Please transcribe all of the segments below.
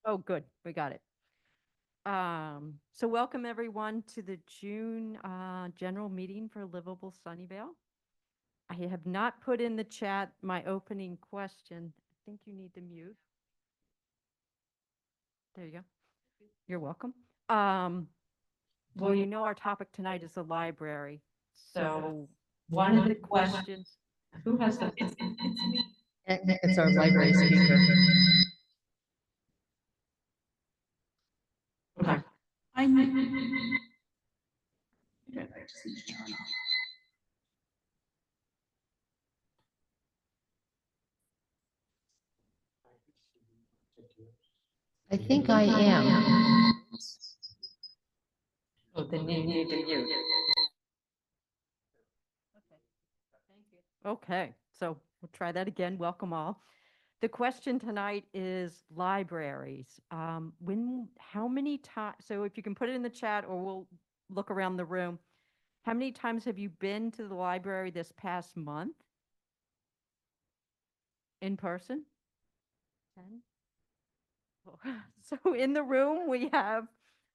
Oh, good. We got it. So welcome everyone to the June general meeting for Livable Sunnyvale. I have not put in the chat my opening question. I think you need to mute. There you go. You're welcome. Um, well, you know our topic tonight is the library. So one of the questions, who has the, It's our library speaker. okay. I think I am. Oh, then you need to mute. Okay, so we'll try that again. Welcome all. The question tonight is libraries. How many times, so if you can put it in the chat or we'll look around the room, how many times have you been to the library this past month? In person? 10? So in the room, we have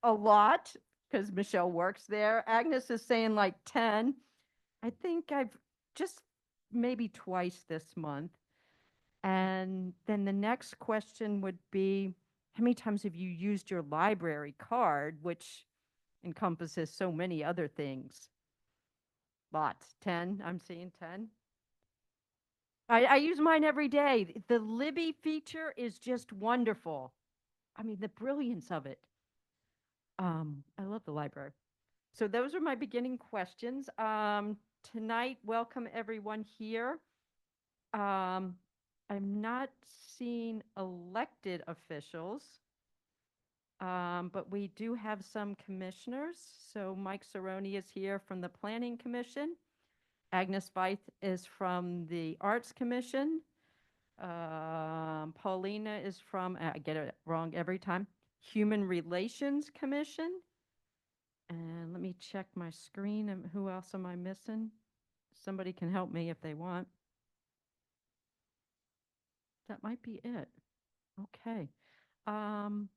a lot because Michelle works there. Agnes is saying like 10. I think I've just maybe twice this month. And then the next question would be, how many times have you used your library card, which encompasses so many other things? Lots. 10. I'm seeing 10. I use mine every day. The Libby feature is just wonderful. I mean, the brilliance of it. I love the library. So those are my beginning questions. Tonight, welcome everyone here. Um, I'm not seeing elected officials, but we do have some commissioners. So Mike Cerrone is here from the Planning Commission. Agnes Veith is from the Arts Commission. Paulina is from, I get it wrong every time, Human Relations Commission. And let me check my screen. And who else am I missing? Somebody can help me if they want. That might be it. Okay. Um,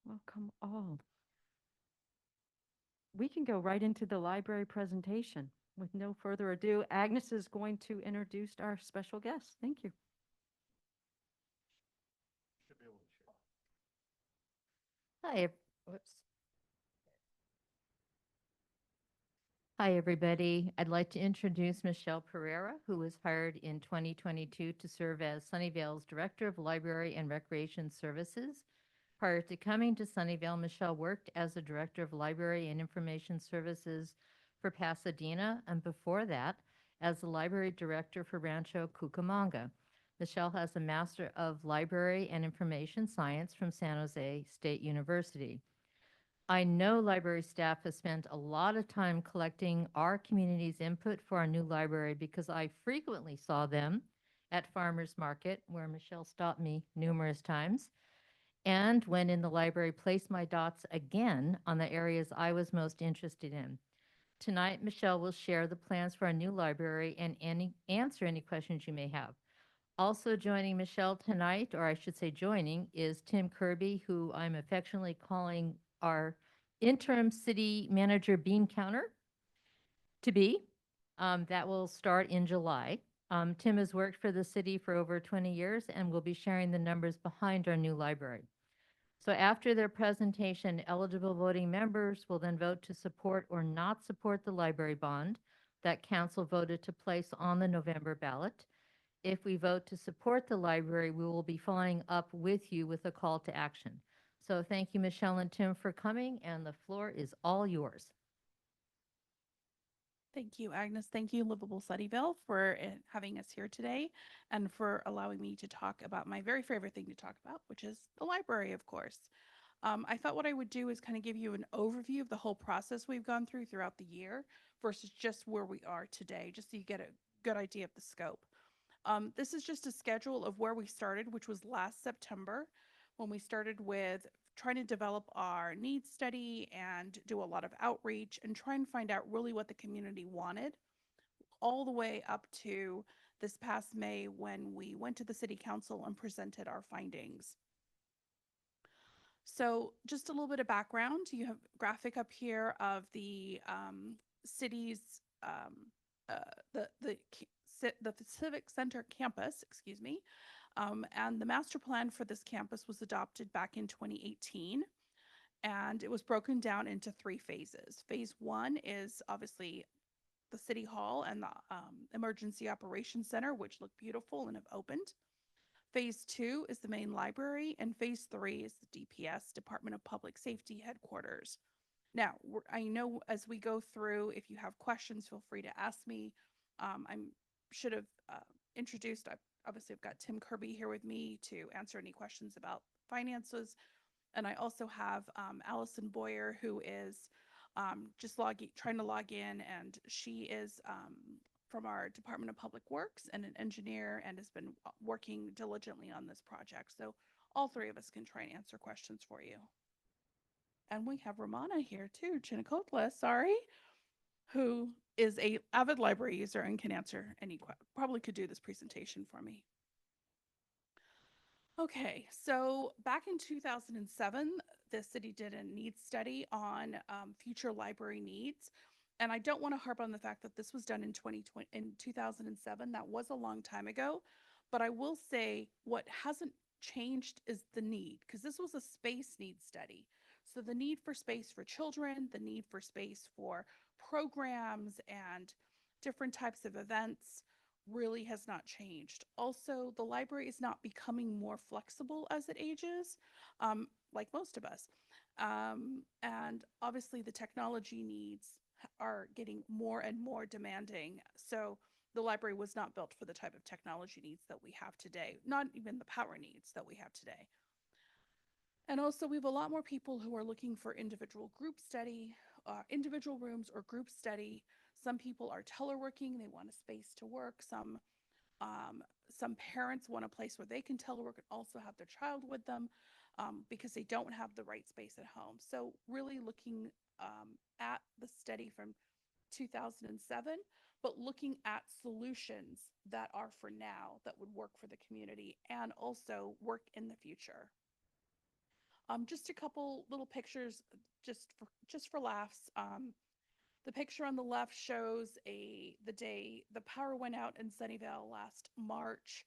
welcome all. We can go right into the library presentation. With no further ado, Agnes is going to introduce our special guest. Thank you. Hi. Whoops. Hi, everybody. I'd like to introduce Michelle Pereira, who was hired in 2022 to serve as Sunnyvale's Director of Library and Recreation Services. Prior to coming to Sunnyvale, Michelle worked as the Director of Library and Information Services for Pasadena, and before that, as the Library Director for Rancho Cucamonga. Michelle has a Master of Library and Information Science from San Jose State University. I know library staff has spent a lot of time collecting our community's input for our new library because I frequently saw them at Farmers Market, where Michelle stopped me numerous times, and when in the library, placed my dots again on the areas I was most interested in. Tonight, Michelle will share the plans for our new library and answer any questions you may have. Also joining Michelle tonight, or I should say joining, is Tim Kirby, who I'm affectionately calling our interim city manager bean counter to be. That will start in July. Tim has worked for the city for over 20 years and will be sharing the numbers behind our new library. So after their presentation, eligible voting members will then vote to support or not support the library bond that council voted to place on the November ballot. If we vote to support the library, we will be following up with you with a call to action. So thank you, Michelle and Tim, for coming, and the floor is all yours. Thank you, Agnes. Thank you, Livable Sunnyvale, for having us here today and for allowing me to talk about my very favorite thing to talk about, which is the library, of course. I thought what I would do is kind of give you an overview of the whole process we've gone through throughout the year versus just where we are today, just so you get a good idea of the scope. This is just a schedule of where we started, which was last September, when we started with trying to develop our needs study and do a lot of outreach and try and find out really what the community wanted, all the way up to this past May when we went to the city council and presented our findings. So just a little bit of background. You have a graphic up here of the city's uh, the Civic Center campus, excuse me, and the master plan for this campus was adopted back in 2018, and it was broken down into 3 phases. Phase 1 is obviously the city hall and the emergency operations center, which look beautiful and have opened. Phase 2 is the main library, and phase 3 is the DPS, Department of Public Safety headquarters. Now, I know as we go through, if you have questions, feel free to ask me. I should have introduced, obviously, I've got Tim Kirby here with me to answer any questions about finances. And I also have Allison Boyer, who is just trying to log in, and she is from our Department of Public Works and an engineer and has been working diligently on this project. So all 3 of us can try and answer questions for you. And we have Romana here too, Chinakotla, sorry, who is a avid library user and can answer any probably could do this presentation for me. Okay, so back in 2007, the city did a needs study on future library needs. And I don't want to harp on the fact that this was done in 2007. That was a long time ago. But I will say what hasn't changed is the need, because this was a space needs study. So the need for space for children, the need for space for programs and different types of events really has not changed. Also, the library is not becoming more flexible as it ages, like most of us. And obviously, the technology needs are getting more and more demanding. So, the library was not built for the type of technology needs that we have today, not even the power needs that we have today. And also, we have a lot more people who are looking for individual group study, individual rooms or group study. Some people are teleworking, they want a space to work. Some parents want a place where they can telework and also have their child with them because they don't have the right space at home. So really looking at the study from 2007, but looking at solutions that are for now that would work for the community and also work in the future. Just a couple little pictures, just for laughs. The picture on the left shows the day the power went out in Sunnyvale last March,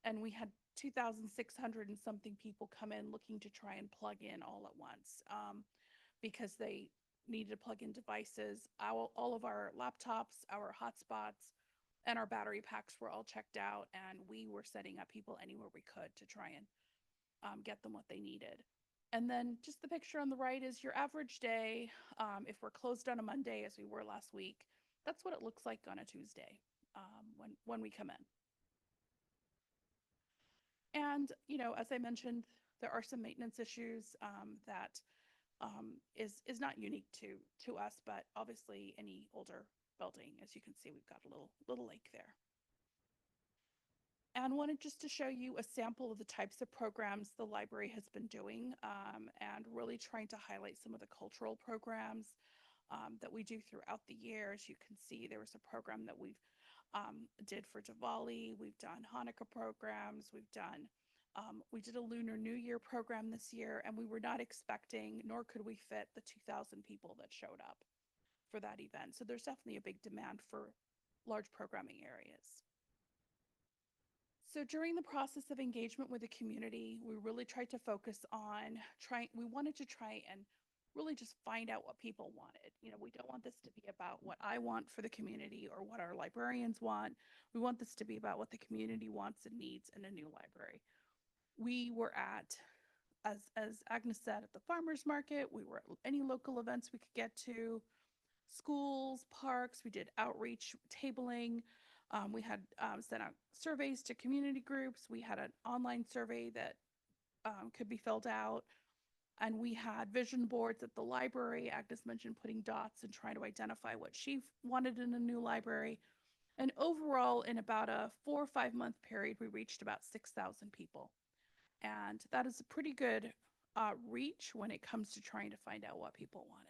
and we had 2,600 and something people come in looking to try and plug in all at once because they needed to plug in devices. All of our laptops, our hotspots, and our battery packs were all checked out, and we were setting up people anywhere we could to try and get them what they needed. And then just the picture on the right is your average day. If we're closed on a Monday, as we were last week, that's what it looks like on a Tuesday when we come in. And, as I mentioned, there are some maintenance issues that is not unique to us, but obviously any older building. As you can see, we've got a little lake there. And wanted just to show you a sample of the types of programs the library has been doing and really trying to highlight some of the cultural programs that we do throughout the year. As you can see, there was a program that we've did for Diwali. We've done Hanukkah programs. We did a Lunar New Year program this year, and we were not expecting, nor could we fit the 2,000 people that showed up for that event. So there's definitely a big demand for large programming areas. So during the process of engagement with the community, we really tried to focus on we wanted to try and really just find out what people wanted. We don't want this to be about what I want for the community or what our librarians want. We want this to be about what the community wants and needs in a new library. We were at, as Agnes said, at the farmers market. We were at any local events we could get to, schools, parks. We did outreach, tabling. We had sent out surveys to community groups. We had an online survey that could be filled out. And we had vision boards at the library. Agnes mentioned putting dots and trying to identify what she wanted in a new library. And overall, in about a 4 or 5 month period, we reached about 6,000 people. And that is a pretty good reach when it comes to trying to find out what people wanted.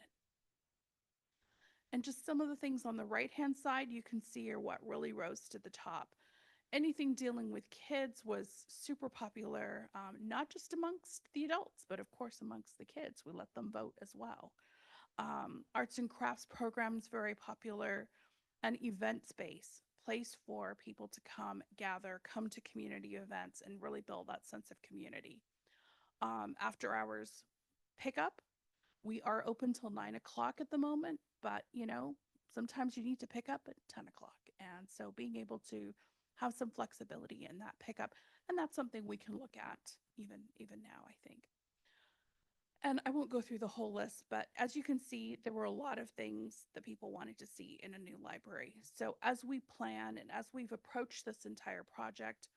And just some of the things on the right-hand side you can see are what really rose to the top. anything dealing with kids was super popular, not just amongst the adults, but of course amongst the kids. We let them vote as well. Arts and crafts programs, very popular. An event space, place for people to come gather, come to community events, and really build that sense of community. After hours pickup, we are open till 9 o'clock at the moment, but sometimes you need to pick up at 10 o'clock. And so being able to have some flexibility in that pickup, and that's something we can look at even now, I think. And I won't go through the whole list, but as you can see, there were a lot of things that people wanted to see in a new library. So as we plan and as we've approached this entire project,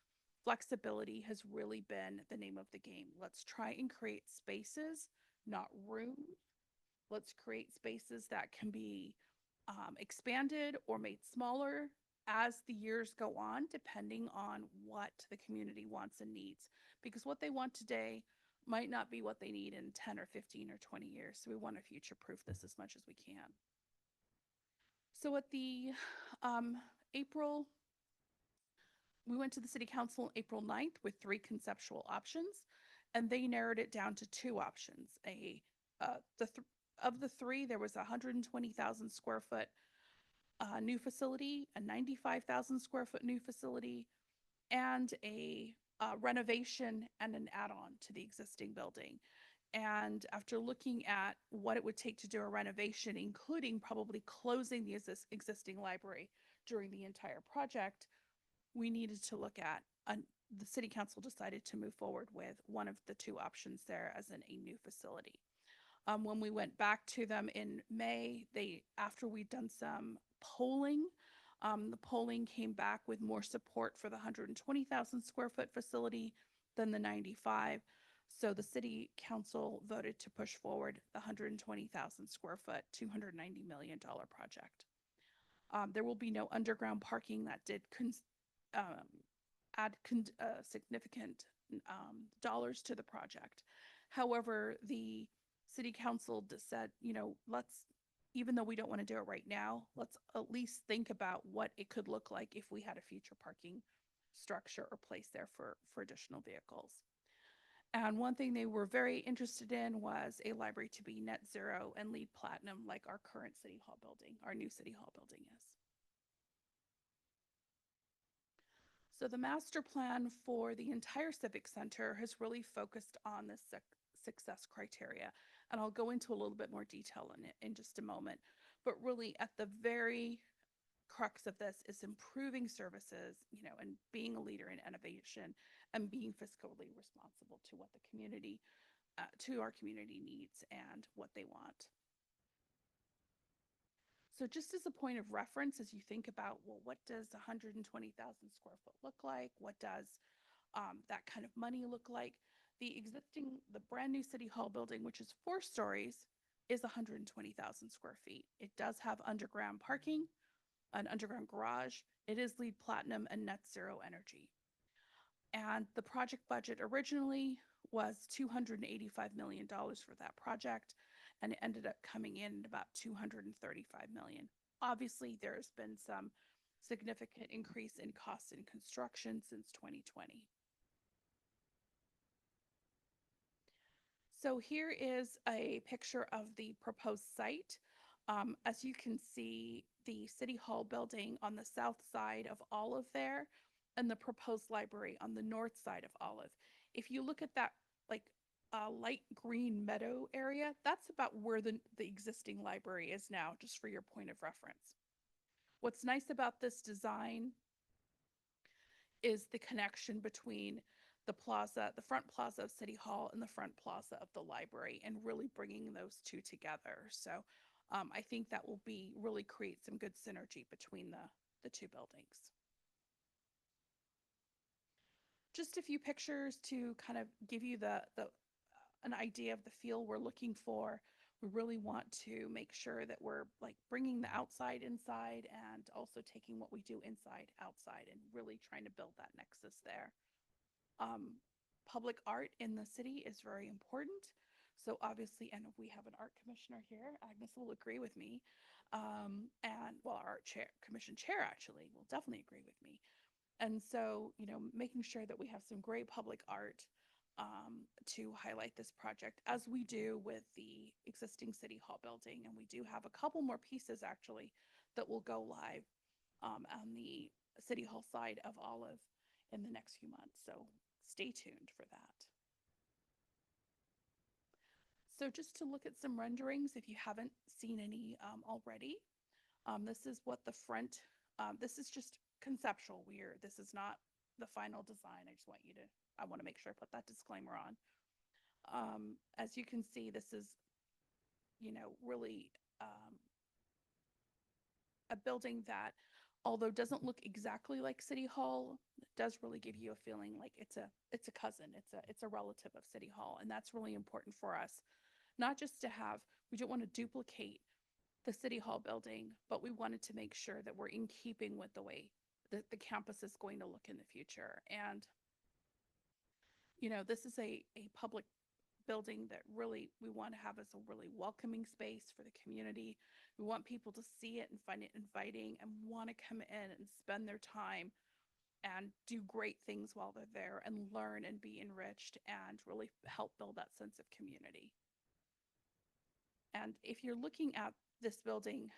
flexibility has really been the name of the game. Let's try and create spaces, not rooms. Let's create spaces that can be expanded or made smaller as the years go on, depending on what the community wants and needs. Because what they want today might not be what they need in 10 or 15 or 20 years. So we want to future proof this as much as we can. So at the April, we went to the city council April 9th with 3 conceptual options, and they narrowed it down to 2 options. Of the 3, there was a 120,000 square foot new facility, a 95,000 square foot new facility, and a renovation and an add-on to the existing building. And after looking at what it would take to do a renovation, including probably closing the existing library during the entire project, we needed to look at the city council decided to move forward with one of the 2 options there as a new facility. When we went back to them in May, after we'd done some polling, the polling came back with more support for the 120,000 square foot facility than the 95. So the city council voted to push forward the 120,000 square foot, $290 million project. There will be no underground parking. That did add significant dollars to the project. However, the city council said, even though we don't want to do it right now, let's at least think about what it could look like if we had a future parking structure or place there for additional vehicles. And one thing they were very interested in was a library to be net zero and LEED platinum like our current city hall building, our new city hall building is. So the master plan for the entire Civic Center has really focused on the success criteria. And I'll go into a little bit more detail in it in just a moment. But really at the very crux of this is improving services, and being a leader in innovation and being fiscally responsible to what the community, to our community needs and what they want. So just as a point of reference, as you think about, well, what does 120,000 square foot look like? What does that kind of money look like? The brand new City Hall building, which is 4 stories, is 120,000 square feet. It does have underground parking, an underground garage. It is LEED platinum and net zero energy. And the project budget originally was $285 million for that project, and it ended up coming in at about $235 million. Obviously, there's been some significant increase in costs in construction since 2020. So here is a picture of the proposed site. As you can see, the City Hall building on the south side of Olive there, and the proposed library on the north side of Olive. If you look at that light green meadow area, that's about where the existing library is now, just for your point of reference. What's nice about this design is the connection between the plaza, the front plaza of City Hall, and the front plaza of the library, and really bringing those 2 together. So I think that will really create some good synergy between the 2 buildings. Just a few pictures to kind of give you an idea of the feel we're looking for. We really want to make sure that we're bringing the outside inside and also taking what we do inside outside and really trying to build that nexus there. Public art in the city is very important. So obviously, and we have an art commissioner here, Agnes will agree with me. And well, our commission chair actually will definitely agree with me. And so, making sure that we have some great public art to highlight this project, as we do with the existing City Hall building. And we do have a couple more pieces actually that will go live on the City Hall side of Olive in the next few months. So stay tuned for that. So just to look at some renderings, if you haven't seen any already, this is what the front, this is just conceptual. This is not the final design. I want to make sure I put that disclaimer on. As you can see, this is, really a building that, although doesn't look exactly like City Hall, does really give you a feeling like it's a cousin, it's a relative of City Hall. And that's really important for us, not just to have, we don't want to duplicate the City Hall building, but we wanted to make sure that we're in keeping with the way that the campus is going to look in the future. And, this is a public building that really we want to have as a really welcoming space for the community. We want people to see it and find it inviting and want to come in and spend their time and do great things while they're there and learn and be enriched and really help build that sense of community. And if you're looking at this building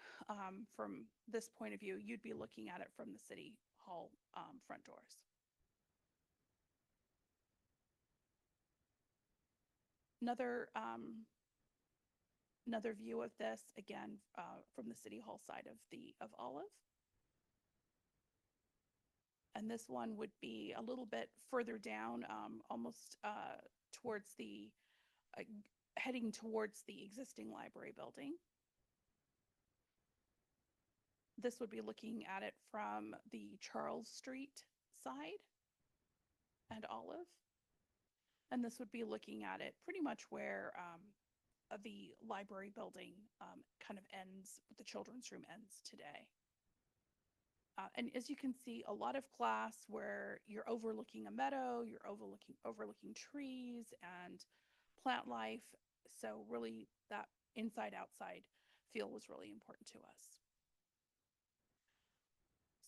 from this point of view, you'd be looking at it from the City Hall front doors. Another view of this, again, from the City Hall side of Olive. And this one would be a little bit further down, almost towards heading towards the existing library building. This would be looking at it from the Charles Street side and Olive. And this would be looking at it pretty much where the library building kind of ends, the children's room ends today. And as you can see, a lot of glass where you're overlooking a meadow, you're overlooking trees and plant life. So really that inside outside feel was really important to us.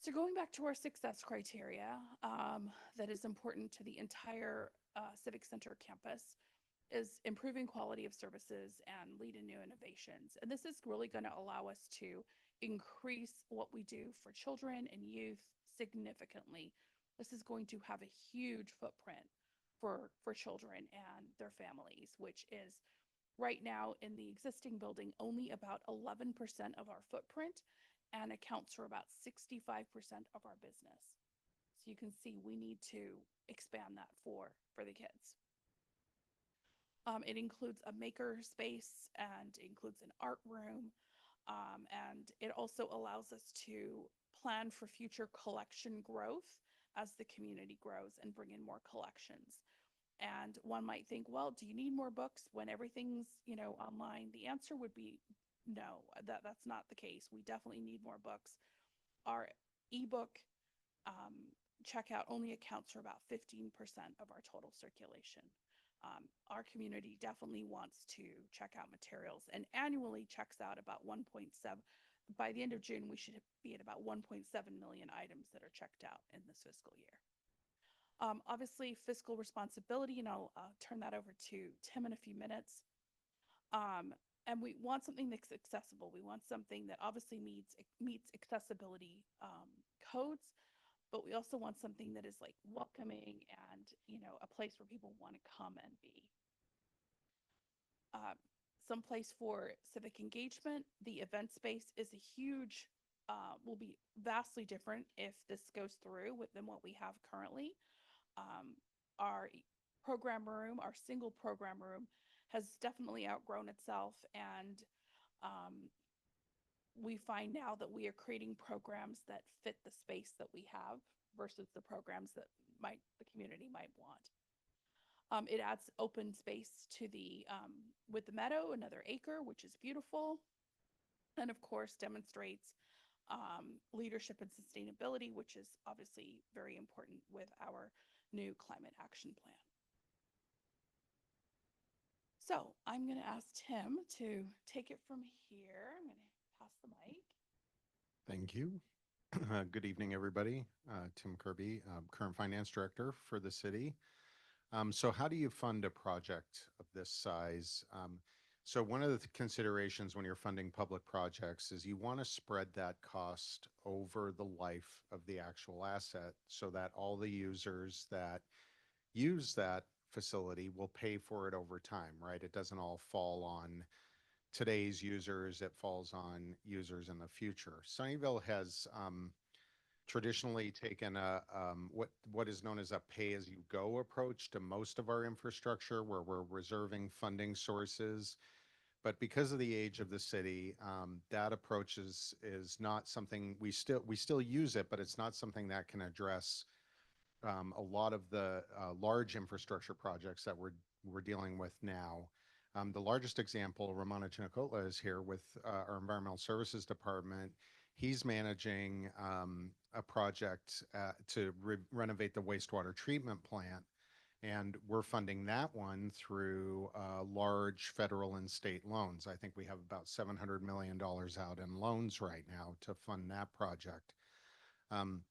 So going back to our success criteria that is important to the entire Civic Center campus is improving quality of services and lead in new innovations. And this is really going to allow us to increase what we do for children and youth significantly. This is going to have a huge footprint for children and their families, which is right now in the existing building only about 11% of our footprint and accounts for about 65% of our business. So you can see we need to expand that for the kids. It includes a maker space and includes an art room. And it also allows us to plan for future collection growth as the community grows and bring in more collections. And one might think, well, do you need more books when everything's, online? The answer would be no, that's not the case. We definitely need more books. Our ebook checkout only accounts for about 15% of our total circulation. Our community definitely wants to check out materials and annually checks out about 1.7. By the end of June, we should be at about 1.7 million items that are checked out in this fiscal year. Obviously, fiscal responsibility, and I'll turn that over to Tim in a few minutes. And we want something that's accessible. We want something that obviously meets accessibility codes, but we also want something that is like welcoming and, a place where people want to come and be. Some place for civic engagement. The event space is a huge, will be vastly different if this goes through than what we have currently. Our program room, our single program room, has definitely outgrown itself, and we find now that we are creating programs that fit the space that we have versus the programs that the community might want. It adds open space to with the meadow, another acre, which is beautiful, and of course demonstrates leadership and sustainability, which is obviously very important with our new climate action plan. So I'm going to ask Tim to take it from here. I'm going to pass the mic. Thank you. Good evening, everybody. Tim Kirby, current finance director for the city. So how do you fund a project of this size? So one of the considerations when you're funding public projects is you want to spread that cost over the life of the actual asset so that all the users that use that facility will pay for it over time, right? It doesn't all fall on today's users, it falls on users in the future. Sunnyvale has traditionally taken a what is known as a pay-as-you-go approach to most of our infrastructure, where we're reserving funding sources. But because of the age of the city, that approach is not something we still use it, but it's not something that can address a lot of the large infrastructure projects that we're dealing with now. The largest example, Ramona Chinakotla is here with our Environmental Services Department. He's managing a project to renovate the wastewater treatment plant, and we're funding that one through large federal and state loans. I think we have about $700 million out in loans right now to fund that project. Um,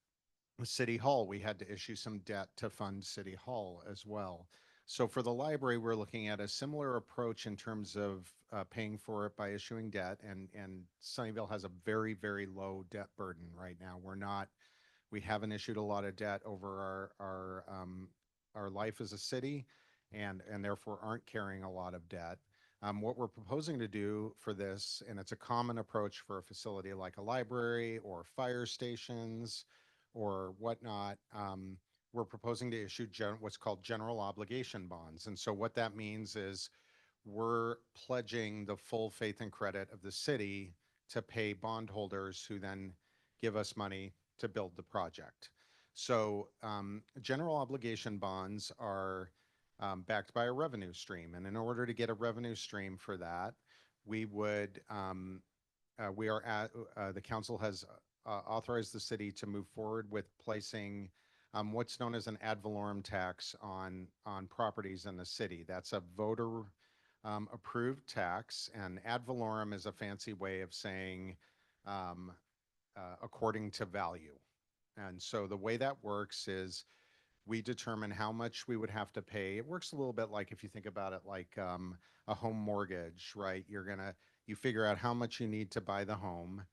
City Hall, we had to issue some debt to fund City Hall as well. So for the library, we're looking at a similar approach in terms of paying for it by issuing debt. And Sunnyvale has a very, very low debt burden right now. We haven't issued a lot of debt over our life as a city, and therefore aren't carrying a lot of debt. What we're proposing to do for this, and it's a common approach for a facility like a library or fire stations or whatnot, we're proposing to issue what's called general obligation bonds. And so what that means is we're pledging the full faith and credit of the city to pay bondholders who then give us money to build the project. So general obligation bonds are backed by a revenue stream. And in order to get a revenue stream for that, we would, we are at, the council has authorized the city to move forward with placing what's known as an ad valorem tax on properties in the city. That's a voter approved tax, and ad valorem is a fancy way of saying um, according to value. And so the way that works is we determine how much we would have to pay. It works a little bit like if you think about it like a home mortgage, right? You figure out how much you need to buy the home,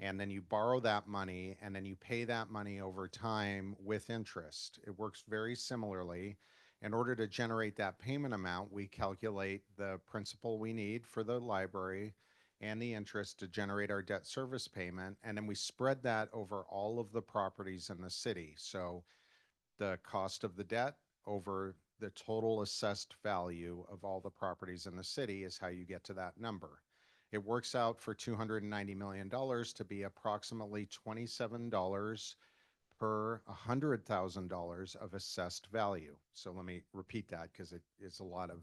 and then you borrow that money, and then you pay that money over time with interest. It works very similarly. In order to generate that payment amount, we calculate the principal we need for the library and the interest to generate our debt service payment, and then we spread that over all of the properties in the city. So the cost of the debt over the total assessed value of all the properties in the city is how you get to that number. It works out for $290 million to be approximately $27 per $100,000 of assessed value. So let me repeat that because it's a lot of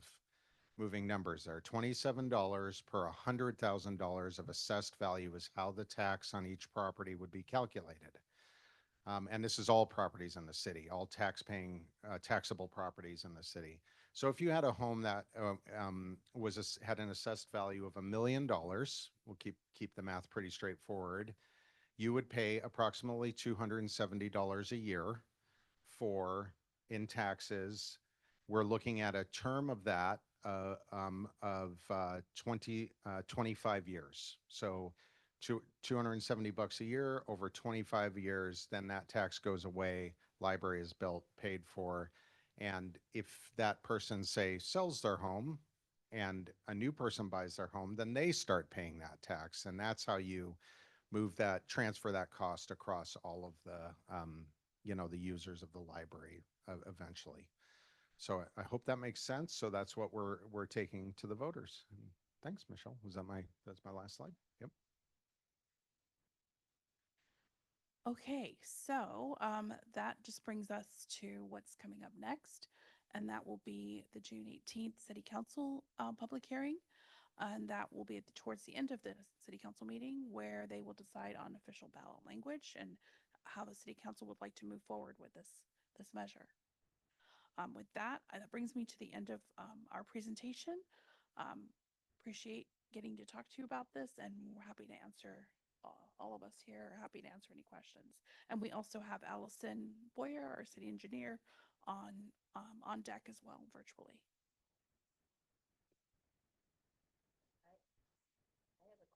moving numbers there. $27 per $100,000 of assessed value is how the tax on each property would be calculated. And this is all properties in the city, all taxable properties in the city. So if you had a home that had an assessed value of $1 million, we'll keep the math pretty straightforward, you would pay approximately $270 a year in taxes. We're looking at a term of that of 25 years. So 270 bucks a year over 25 years, then that tax goes away. Library is built, paid for. And if that person, say, sells their home and a new person buys their home, then they start paying that tax. And that's how you transfer that cost across all of the users of the library eventually. So I hope that makes sense. So that's what we're taking to the voters. Thanks, Michelle. That's my last slide? Yep. Okay, so that just brings us to what's coming up next, and that will be the June 18th City Council public hearing. And that will be towards the end of the City Council meeting, where they will decide on official ballot language and how the City Council would like to move forward with this measure. With that, that brings me to the end of our presentation. Appreciate getting to talk to you about this, and we're happy to answer all of us here are happy to answer any questions. And we also have Allison Boyer, our city engineer, on deck as well, virtually.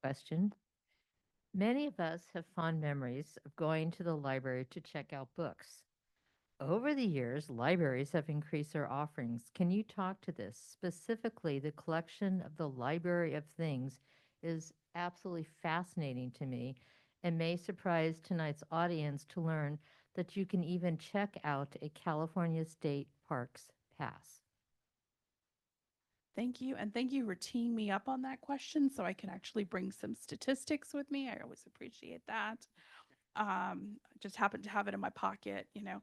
Question. Many of us have fond memories of going to the library to check out books. Over the years, libraries have increased their offerings. Can you talk to this? Specifically, the collection of the Library of Things is absolutely fascinating to me and may surprise tonight's audience to learn that you can even check out a California State Parks pass. Thank you. And thank you for teeing me up on that question so I can actually bring some statistics with me. I always appreciate that. Just happened to have it in my pocket, you know.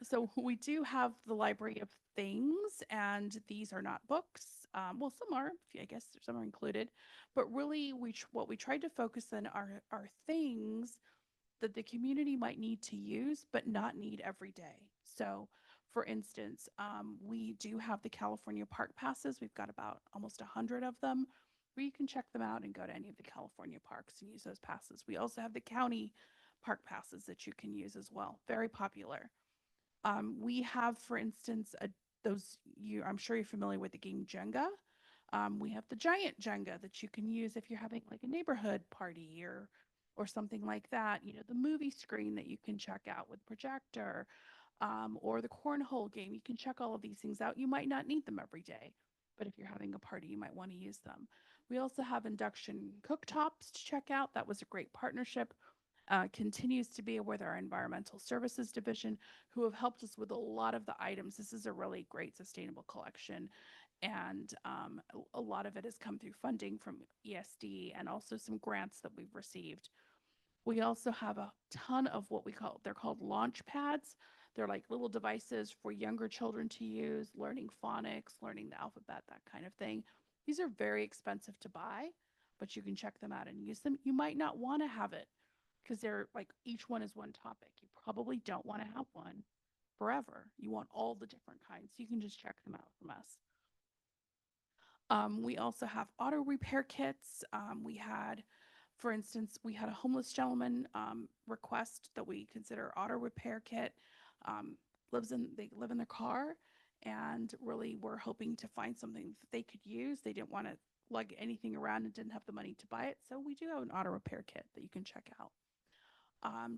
So we do have the Library of Things, and these are not books. Well, some are, I guess some are included, but really what we tried to focus on are things that the community might need to use, but not need every day. So for instance, we do have the California park passes. We've got about almost 100 of them where you can check them out and go to any of the California parks and use those passes. We also have the county park passes that you can use as well. Very popular. We have, for instance, I'm sure you're familiar with the game Jenga. We have the giant Jenga that you can use if you're having like a neighborhood party or something like that. You know, the movie screen that you can check out with projector, or the cornhole game. You can check all of these things out. You might not need them every day, but if you're having a party, you might want to use them. We also have induction cooktops to check out. That was a great partnership. Continues to be with our environmental services division, who have helped us with a lot of the items. This is a really great sustainable collection, and a lot of it has come through funding from ESD and also some grants that we've received. We also have a ton of they're called launch pads. They're like little devices for younger children to use, learning phonics, learning the alphabet, that kind of thing. These are very expensive to buy, but you can check them out and use them. You might not want to have it because they're like, each one is one topic. You probably don't want to have one forever. You want all the different kinds. You can just check them out from us. We also have auto repair kits. For instance, we had a homeless gentleman request that we consider auto repair kit. They live in their car, and really we're hoping to find something that they could use. They didn't want to lug anything around and didn't have the money to buy it. So we do have an auto repair kit that you can check out.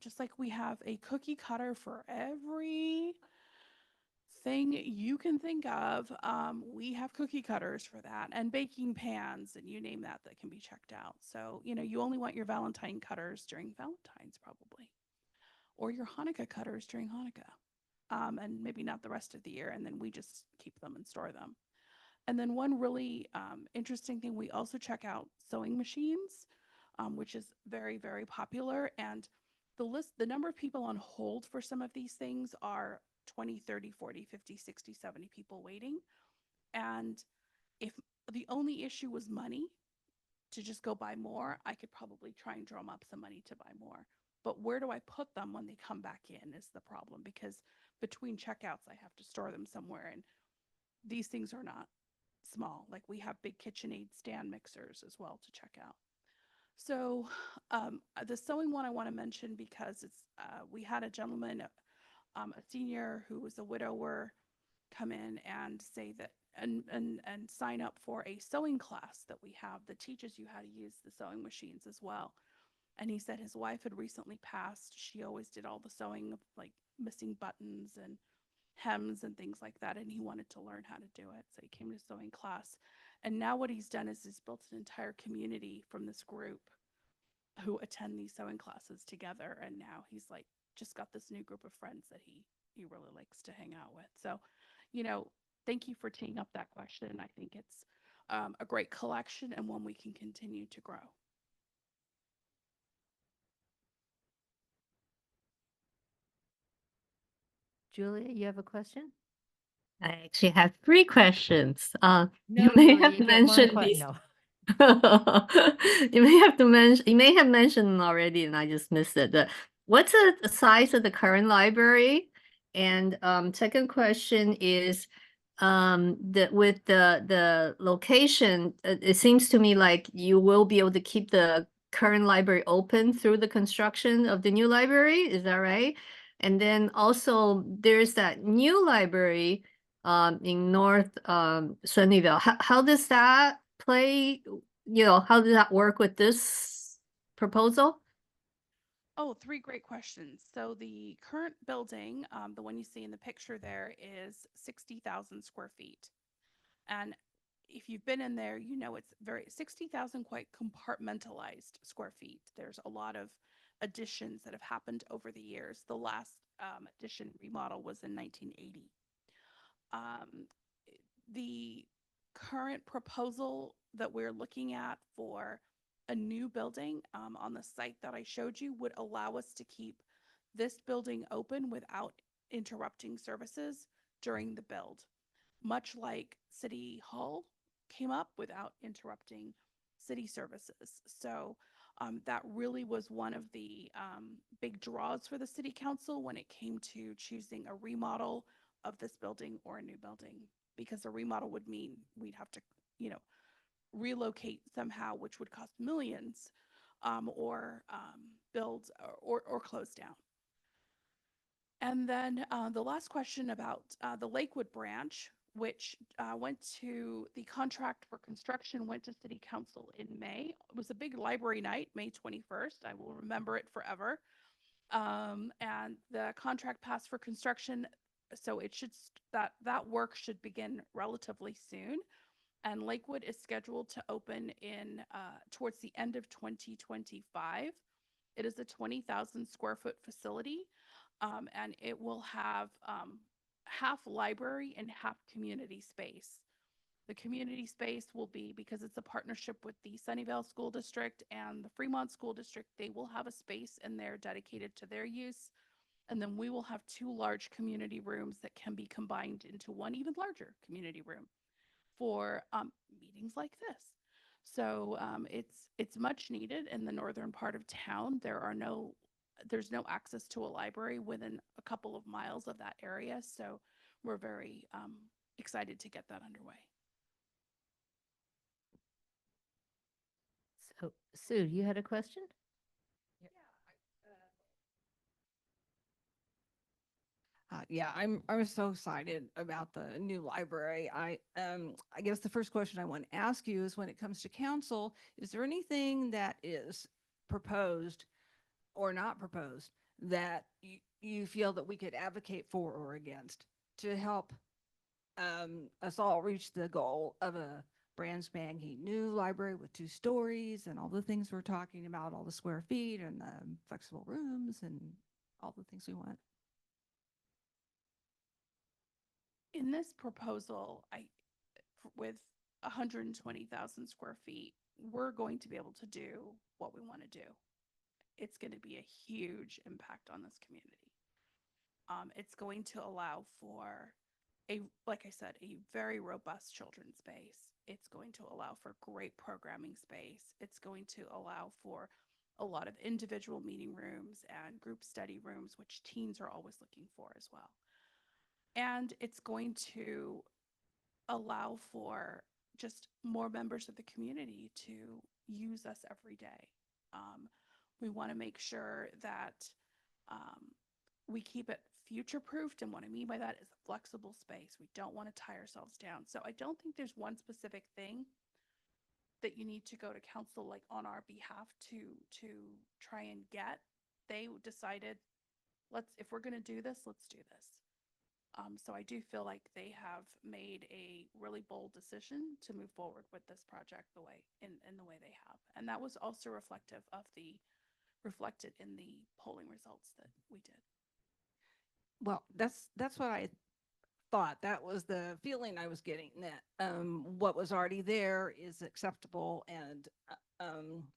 Just like we have a cookie cutter for every thing you can think of, we have cookie cutters for that, and baking pans, and you name that can be checked out. So, you know, you only want your Valentine cutters during Valentine's probably, or your Hanukkah cutters during Hanukkah, and maybe not the rest of the year, and then we just keep them and store them. And then one really interesting thing, we also check out sewing machines, which is very, very popular. And the number of people on hold for some of these things are 20, 30, 40, 50, 60, 70 people waiting. And if the only issue was money to just go buy more, I could probably try and drum up some money to buy more. But where do I put them when they come back in is the problem, because between checkouts, I have to store them somewhere. And these things are not small. Like, we have big KitchenAid stand mixers as well to check out. So the sewing one I want to mention because we had a gentleman, a senior who was a widower, come in and say that and sign up for a sewing class that we have that teaches you how to use the sewing machines as well. And he said his wife had recently passed. She always did all the sewing of like missing buttons and hems and things like that, and he wanted to learn how to do it. So he came to sewing class. And now what he's done is he's built an entire community from this group who attend these sewing classes together. And now he's like just got this new group of friends that he really likes to hang out with. So, you know, thank you for teeing up that question. I think it's a great collection and one we can continue to grow. Julia, you have a question? I actually have 3 questions. No, you may Julia, have you get one mentioned que- these. No. You may have mentioned already, and I just missed it. What's the size of the current library? And second question is, with the location, it seems to me like you will be able to keep the current library open through the construction of the new library, is that right? And then also there's that new library in North Sunnyvale. How does that play? How does that work with this proposal? Oh, three great questions. So the current building, the one you see in the picture there, is 60,000 square feet. And if you've been in there, you know it's 60,000 quite compartmentalized square feet. There's a lot of additions that have happened over the years. The last addition remodel was in 1980. Um, the current proposal that we're looking at for a new building on the site that I showed you would allow us to keep this building open without interrupting services during the build, much like City Hall came up without interrupting city services. So that really was one of the big draws for the city council when it came to choosing a remodel of this building or a new building, because a remodel would mean we'd have to, relocate somehow, which would cost millions, or build or close down. And then the last question about the Lakewood branch, which went to the contract for construction, went to City Council in May. It was a big library night, May 21st. I will remember it forever. And the contract passed for construction, so it should that work should begin relatively soon. And Lakewood is scheduled to open in towards the end of 2025. It is a 20,000 square foot facility, and it will have half library and half community space. The community space will be, because it's a partnership with the Sunnyvale School District and the Fremont School District, they will have a space in there dedicated to their use. And then we will have two large community rooms that can be combined into one even larger community room for meetings like this. So it's much needed in the northern part of town. There's no access to a library within a couple of miles of that area. So we're very excited to get that underway. So, Sue, you had a question? Yeah, I'm so excited about the new library. I guess the first question I want to ask you is, when it comes to council, is there anything that is proposed or not proposed that you feel that we could advocate for or against to help us all reach the goal of a brand spanking new library with 2 stories and all the things we're talking about, all the square feet and the flexible rooms and all the things we want? In this proposal, with 120,000 square feet, we're going to be able to do what we want to do. It's going to be a huge impact on this community. It's going to allow for like I said, a very robust children's space. It's going to allow for great programming space. It's going to allow for a lot of individual meeting rooms and group study rooms, which teens are always looking for as well. And it's going to allow for just more members of the community to use us every day. We want to make sure that we keep it future proofed. And what I mean by that is a flexible space. We don't want to tie ourselves down. So I don't think there's one specific thing that you need to go to council like on our behalf to try and get. They decided, if we're going to do this, let's do this. So I do feel like they have made a really bold decision to move forward with this project the way they have. And that was also reflected in the polling results that we did. Well, that's what I thought. That was the feeling I was getting, that what was already there is acceptable and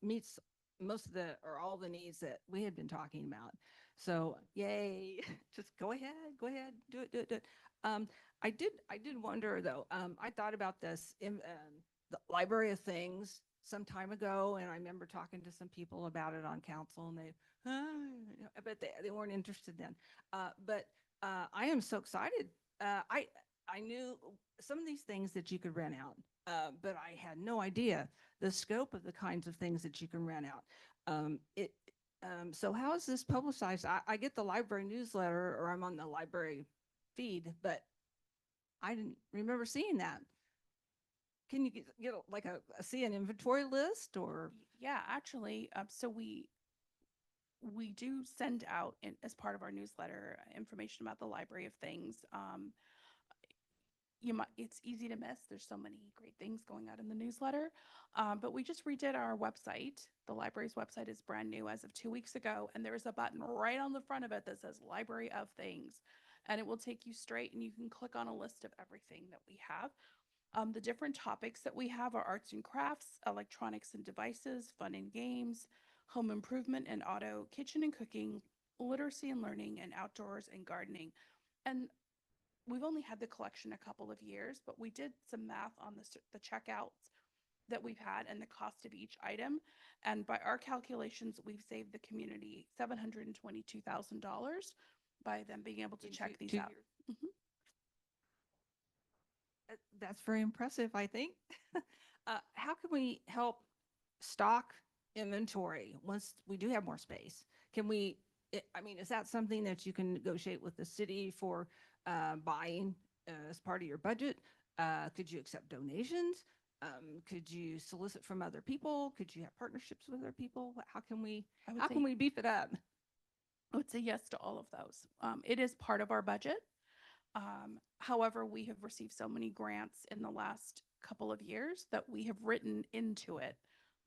meets most of all the needs that we had been talking about. So yay, just go ahead, do it. I did wonder though, I thought about this in the Library of Things some time ago, and I remember talking to some people about it on council, and but they weren't interested then. But I am so excited. I knew some of these things that you could rent out, but I had no idea the scope of the kinds of things that you can rent out. So how is this publicized? I get the library newsletter or I'm on the library feed, but I didn't remember seeing that. Can you like see an inventory list or? Yeah, actually, so we do send out as part of our newsletter information about the Library of Things. It's easy to miss. There's so many great things going out in the newsletter. But we just redid our website. The library's website is brand new as of 2 weeks ago, and there's a button right on the front of it that says Library of Things. And it will take you straight, and you can click on a list of everything that we have. The different topics that we have are arts and crafts, electronics and devices, fun and games, home improvement and auto, kitchen and cooking, literacy and learning, and outdoors and gardening. And we've only had the collection a couple of years, but we did some math on the checkouts that we've had and the cost of each item. And by our calculations, we've saved the community $722,000 by them being able to In check these 2 out. years? Mhm. That's very impressive, I think. How can we help stock inventory once we do have more space? Can we, I mean, is that something that you can negotiate with the city for buying as part of your budget? Could you accept donations? Could you solicit from other people? Could you have partnerships with other people? How can we, I would how say can we beef it up? I would say yes to all of those. It is part of our budget. However, we have received so many grants in the last couple of years that we have written into it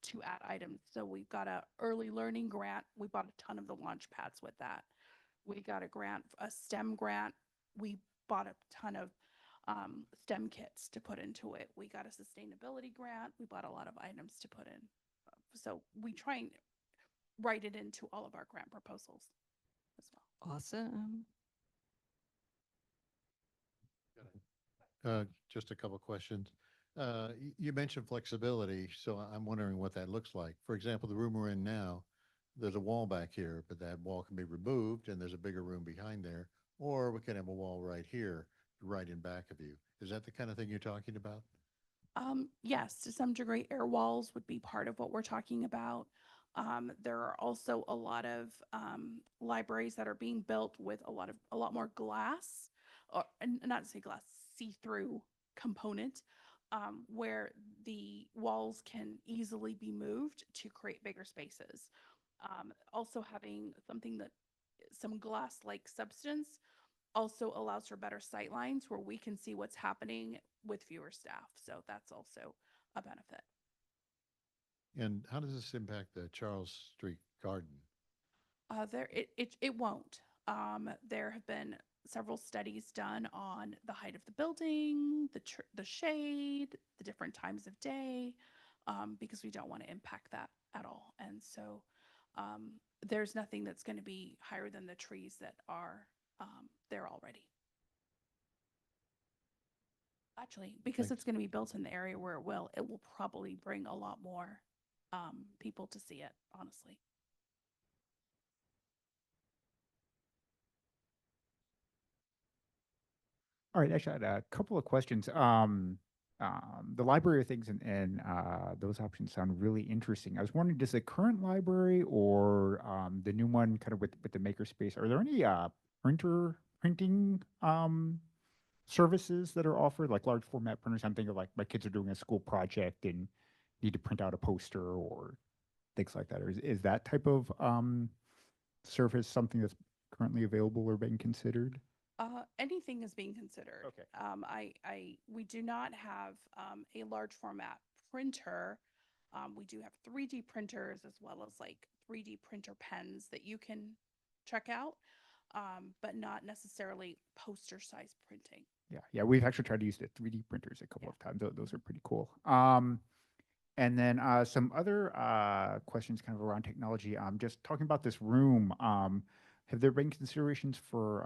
to add items. So we've got a early learning grant. We bought a ton of the launch pads with that. We got a grant, a STEM grant. We bought a ton of STEM kits to put into it. We got a sustainability grant. We bought a lot of items to put in. So we try and write it into all of our grant proposals as well. Awesome. Just a couple of questions. You mentioned flexibility, so I'm wondering what that looks like. For example, the room we're in now, there's a wall back here, but that wall can be removed and there's a bigger room behind there. Or we can have a wall right here, right in back of you. Is that the kind of thing you're talking about? Yes, to some degree, air walls would be part of what we're talking about. There are also a lot of libraries that are being built with a lot more glass, or and not to say glass, see-through component, where the walls can easily be moved to create bigger spaces. Also having some glass-like substance also allows for better sight lines where we can see what's happening with fewer staff. So that's also a benefit. And how does this impact the Charles Street Garden? It won't. There have been several studies done on the height of the building, the shade, the different times of day, because we don't want to impact that at all. And so there's nothing that's going to be higher than the trees that are there already. Actually, because Thanks. it's going to be built in the area where it will probably bring a lot more people to see it, honestly. All right, actually, I had a couple of questions. The library of things and those options sound really interesting. I was wondering, does the current library or the new one, kind of with the makerspace, are there any printing services that are offered, like large format printers? I'm thinking of like my kids are doing a school project and need to print out a poster or things like that. Or is that type of service something that's currently available or being considered? Anything is being considered. Okay. We do not have a large format printer. We do have 3D printers as well as like 3D printer pens that you can check out, but not necessarily poster size printing. Yeah, we've actually tried to use the 3D printers a couple Yeah. of times. Those are pretty cool. And then some other questions kind of around technology. Just talking about this room, have there been considerations for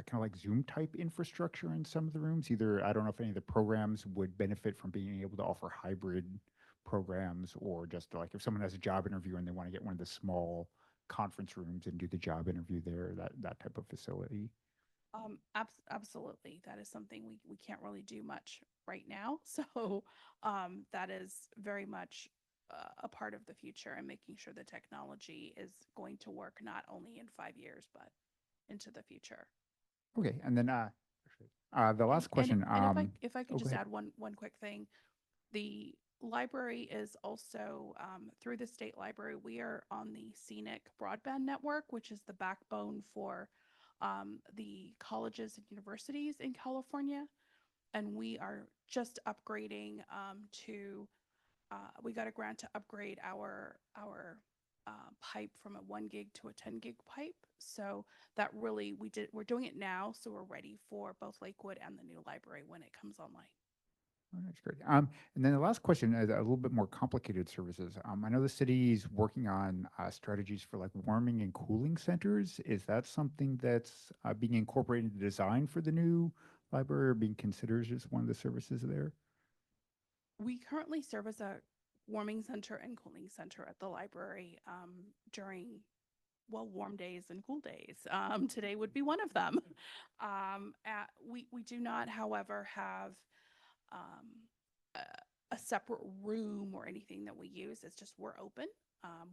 kind of like Zoom type infrastructure in some of the rooms? Either, I don't know if any of the programs would benefit from being able to offer hybrid programs, or just like if someone has a job interview and they want to get one of the small conference rooms and do the job interview there, that type of facility. Absolutely. That is something we can't really do much right now. So, that is very much a part of the future and making sure the technology is going to work not only in 5 years, but into the future. Okay, and then the last And question. if I could Oh, go just ahead. add one quick thing, the library is also through the state library. We are on the scenic broadband network, which is the backbone for the colleges and universities in California, and we are just upgrading to. We got a grant to upgrade our pipe from a 1 gig to a 10 gig pipe. So that really we're doing it now, so we're ready for both Lakewood and the new library when it comes online. Oh, that's great. And then the last question is a little bit more complicated services. I know the city's working on strategies for like warming and cooling centers. Is that something that's being incorporated into design for the new library or being considered as one of the services there? We currently serve as a warming center and cooling center at the library during, well, warm days and cool days. Today would be one of them. We do not, however, have um, a, a separate room or anything that we use. It's just we're open.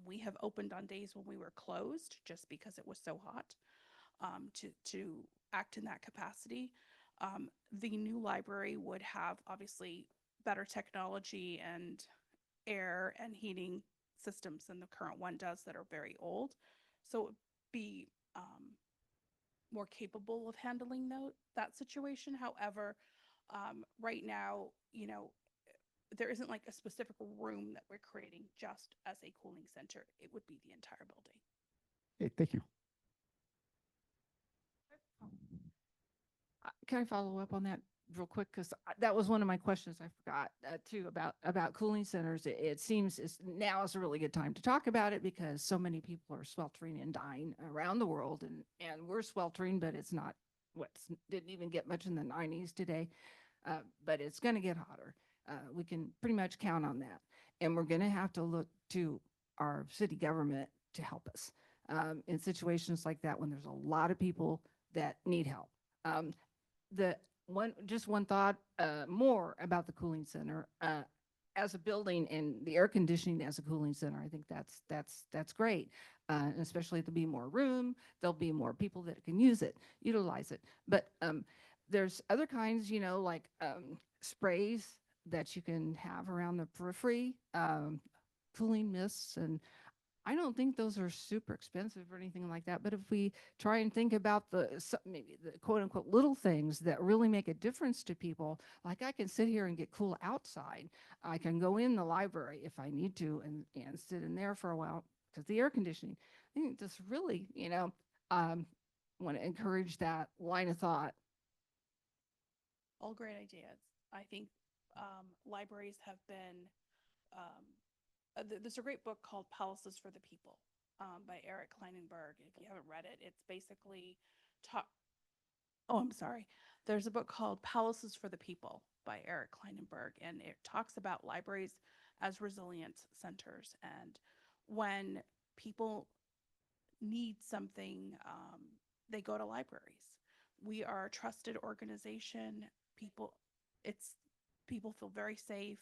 We have opened on days when we were closed just because it was so hot to act in that capacity. The new library would have obviously better technology and air and heating systems than the current one does that are very old. So it would be more capable of handling that situation. However, right now, there isn't like a specific room that we're creating just as a cooling center. It would be the entire building. Hey, thank you. Can I follow up on that real quick? Because that was one of my questions I forgot too about cooling centers. It seems now is a really good time to talk about it because so many people are sweltering and dying around the world, and we're sweltering, but it's not didn't even get much in the 90s today, but it's going to get hotter. We can pretty much count on that, and we're going to have to look to our city government to help us in situations like that when there's a lot of people that need help. Just one thought more about the cooling center as a building and the air conditioning as a cooling center. I think that's great, and especially there'll be more room. There'll be more people that can use it, utilize it. But there's other kinds, like sprays that you can have around the periphery, cooling mists, and I don't think those are super expensive or anything like that. But if we try and think about maybe the quote unquote little things that really make a difference to people, like I can sit here and get cool outside. I can go in the library if I need to and sit in there for a while because the air conditioning. I think this really, want to encourage that line of thought. All great ideas. I think libraries have been. There's a great book called Palaces for the People by Eric Kleinenberg. If you haven't read it, it's basically talk. Oh, I'm sorry. There's a book called Palaces for the People by Eric Kleinenberg, and it talks about libraries as resilience centers. And when people need something, they go to libraries. We are a trusted organization. It's people feel very safe.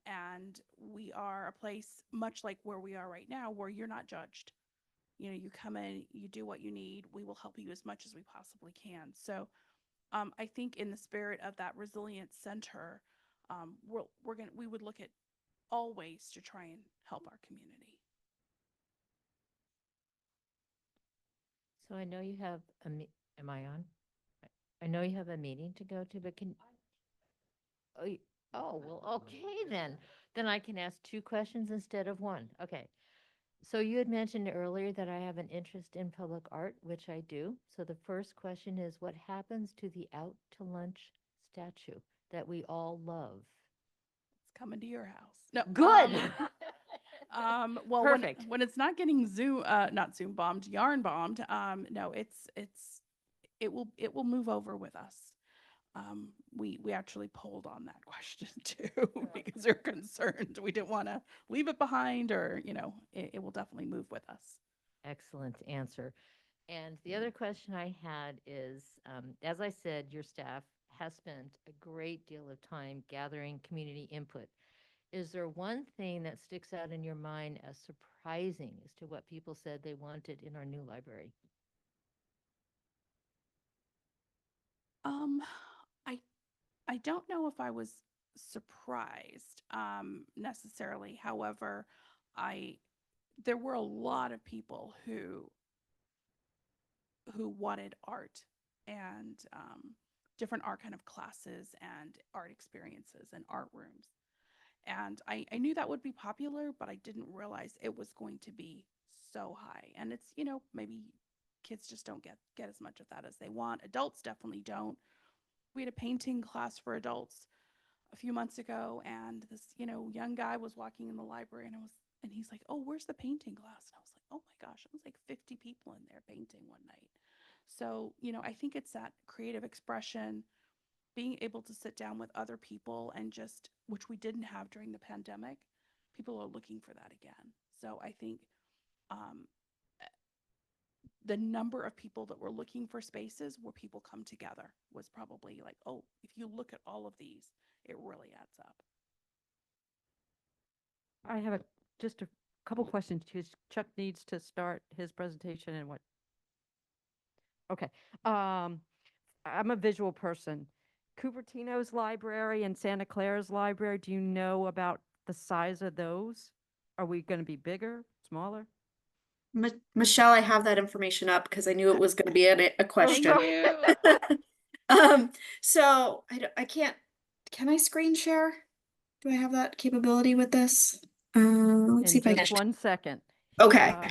And we are a place much like where we are right now, where you're not judged. You come in, you do what you need. We will help you as much as we possibly can. So I think in the spirit of that resilience center, we would look at all ways to try and help our community. So I know you have am I on? I know you have a meeting to go to, but oh, well, okay then. Then I can ask two questions instead of one. Okay. So you had mentioned earlier that I have an interest in public art, which I do. So the first question is, what happens to the out to lunch statue that we all love? It's coming to your house. No, Good. Well, Perfect. when it's not getting not Zoom bombed, yarn bombed, no, it will move over with us. We actually polled on that question too because we're concerned. We didn't want to leave it behind, or it will definitely move with us. Excellent answer. And the other question I had is, as I said, your staff has spent a great deal of time gathering community input. Is there one thing that sticks out in your mind as surprising as to what people said they wanted in our new library? Um, I I don't know if I was surprised necessarily. However, I there were a lot of people who wanted art and different art kind of classes and art experiences and art rooms. And I knew that would be popular, but I didn't realize it was going to be so high. And it's, maybe kids just don't get as much of that as they want. Adults definitely don't. We had a painting class for adults a few months ago, and this, young guy was walking in the library, and he's like, "Oh, where's the painting class?" And I was like, "Oh my gosh, it was like 50 people in there painting one night." So, I think it's that creative expression, being able to sit down with other people and just, which we didn't have during the pandemic. People are looking for that again. So I think um, the number of people that were looking for spaces where people come together was probably like, oh, if you look at all of these, it really adds up. I have just a couple questions because Chuck needs to start his presentation and what. Okay. I'm a visual person. Cupertino's library and Santa Clara's library, do you know about the size of those? Are we going to be bigger, smaller? Michelle, I have that information up because I knew it was going to be a question. Thank you. So I can't, can I screen share? Do I have that capability with this? Let's see In if I can. just 1 second. Okay, Uh,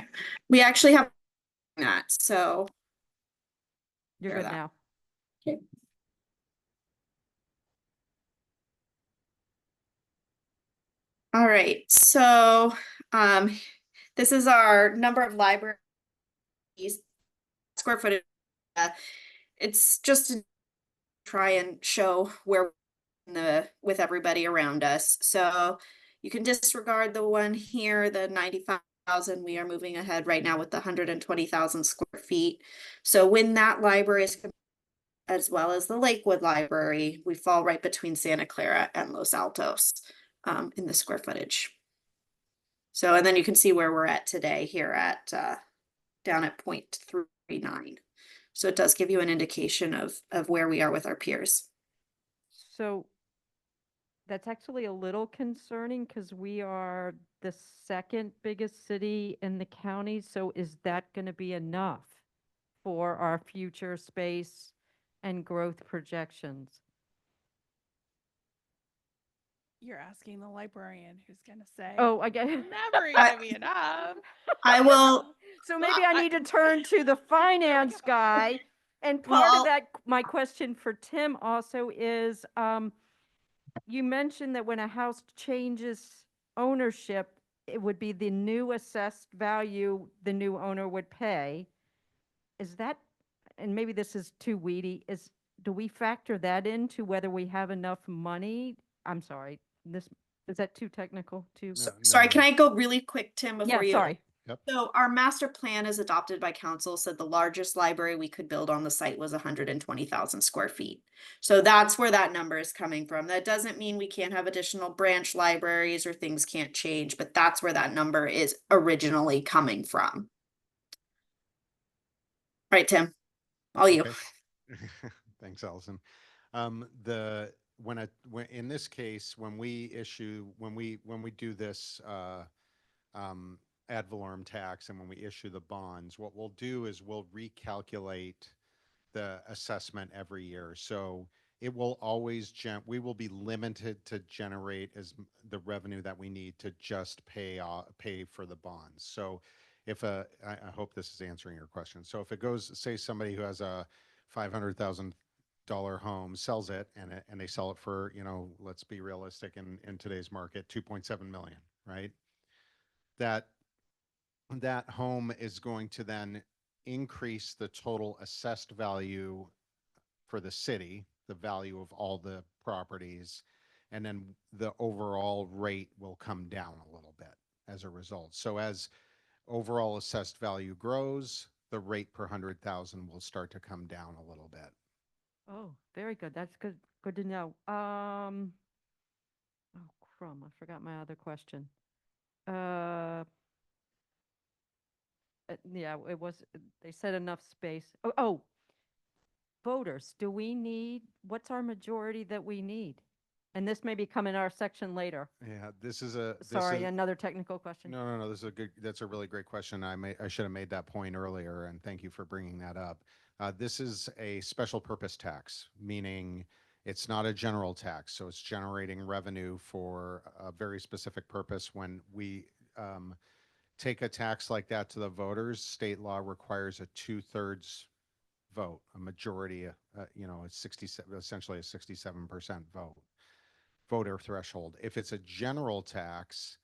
we actually have that, so. You're share good that. now. Okay. All right, so this is our number of libraries, square footage. It's just to try and show where with everybody around us. So you can disregard the one here, the 95,000. We are moving ahead right now with the 120,000 square feet. So when that library is, as well as the Lakewood Library, we fall right between Santa Clara and Los Altos in the square footage. So, and then you can see where we're at today here at down at 0.39. So it does give you an indication of where we are with our peers. So that's actually a little concerning because we are the second biggest city in the county. So is that going to be enough for our future space and growth projections? You're asking the librarian who's going to say, Oh, I get never going to be enough. I will. So maybe I need to turn to the finance guy. And part Well, of that, my question for Tim also is, you mentioned that when a house changes ownership, it would be the new assessed value the new owner would pay. Is that, and maybe this is too weedy, do we factor that into whether we have enough money? I'm sorry, is that too technical too? No, sorry, no. can I go really quick, Tim, before Yeah, you? sorry. Yep. So our master plan is adopted by council, said the largest library we could build on the site was 120,000 square feet. So that's where that number is coming from. That doesn't mean we can't have additional branch libraries or things can't change, but that's where that number is originally coming from. All right, Tim, all you. Okay. Thanks, Allison. When in this case, when we do this ad valorem tax and when we issue the bonds, what we'll do is we'll recalculate the assessment every year. So it will always we will be limited to generate the revenue that we need to just pay for the bonds. So if I hope this is answering your question. So if it goes, say somebody who has a $500,000 home sells it and they sell it for, let's be realistic in today's market, 2.7 million, right? That home is going to then increase the total assessed value for the city, the value of all the properties, and then the overall rate will come down a little bit as a result. So as overall assessed value grows, the rate per 100,000 will start to come down a little bit. Oh, very good. That's good. Good to know. Oh, crumb. I forgot my other question. Yeah, it was, they said enough space. Oh, voters. Do we need, what's our majority that we need? And this may come in our section later. Yeah, this Sorry, is, another technical question. no, this is that's a really great question. I should have made that point earlier, and thank you for bringing that up. This is a special purpose tax, meaning it's not a general tax, so it's generating revenue for a very specific purpose. When we take a tax like that to the voters, state law requires a 2/3 vote, a majority, it's 67, essentially a 67% voter threshold. If it's a general tax,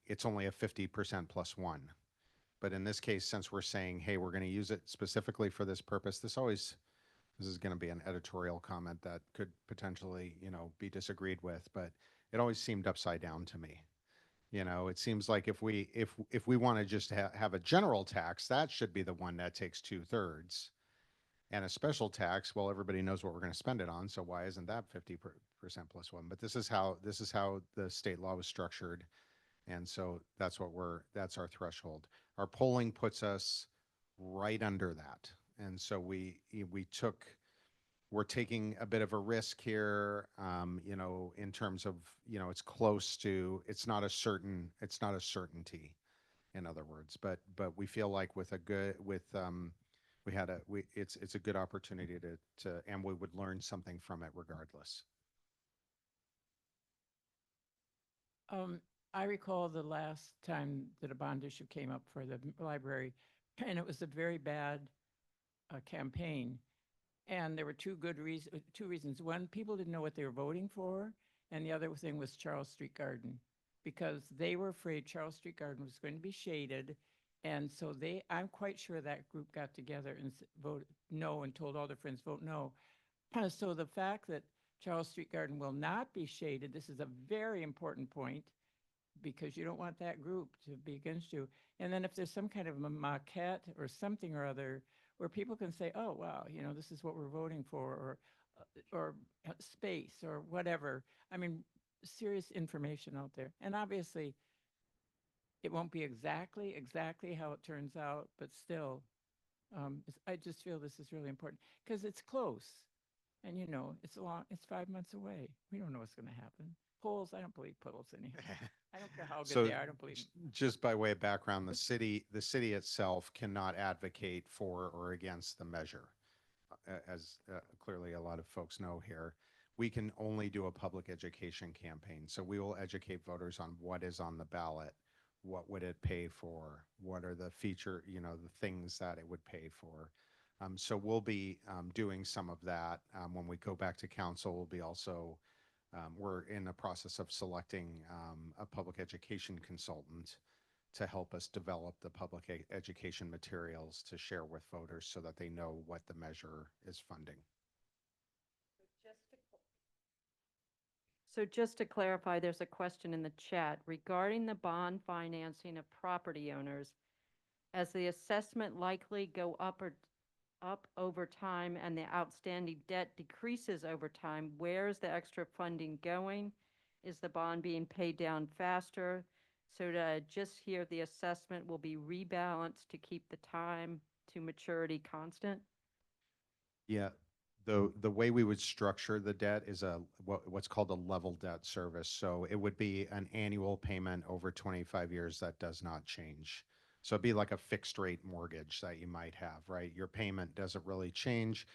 it's only a 50% plus one. But in this case, since we're saying, hey, we're going to use it specifically for this purpose, this is going to be an editorial comment that could potentially, be disagreed with, but it always seemed upside down to me. It seems like if we want to just have a general tax, that should be the one that takes 2/3. And a special tax, well, everybody knows what we're going to spend it on, so why isn't that 50% plus one? But this is how the state law was structured, and so that's our threshold. Our polling puts us right under that, and so we're taking a bit of a risk here, in terms of, it's not a certainty, in other words, but we feel like it's a good opportunity and we would learn something from it regardless. I recall the last time that a bond issue came up for the library, and it was a very bad campaign. And there were two reasons. One, people didn't know what they were voting for, and the other thing was Charles Street Garden, because they were afraid Charles Street Garden was going to be shaded. And so I'm quite sure that group got together and voted no and told all their friends, vote no. So the fact that Charles Street Garden will not be shaded, this is a very important point, because you don't want that group to be against you. And then if there's some kind of a maquette or something or other where people can say, oh, wow, this is what we're voting for, or space or whatever. I mean, serious information out there. And obviously, it won't be exactly how it turns out, but still, I just feel this is really important because it's close. And it's 5 months away. We don't know what's going to happen. Polls, I don't believe polls anyhow. I don't care how good they are. I don't believe them. Just by way of background, the city itself cannot advocate for or against the measure, as clearly a lot of folks know here. We can only do a public education campaign. So we will educate voters on what is on the ballot, what would it pay for, what are the the things that it would pay for. So we'll be doing some of that. When we go back to council, we'll be also, we're in the process of selecting a public education consultant to help us develop the public education materials to share with voters so that they know what the measure is funding. So just to clarify, there's a question in the chat regarding the bond financing of property owners. As the assessment likely go up over time and the outstanding debt decreases over time, where is the extra funding going? Is the bond being paid down faster? So to just hear the assessment will be rebalanced to keep the time to maturity constant? Yeah, the way we would structure the debt is what's called a level debt service. So it would be an annual payment over 25 years that does not change. So it'd be like a fixed rate mortgage that you might have, right? Your payment doesn't really change.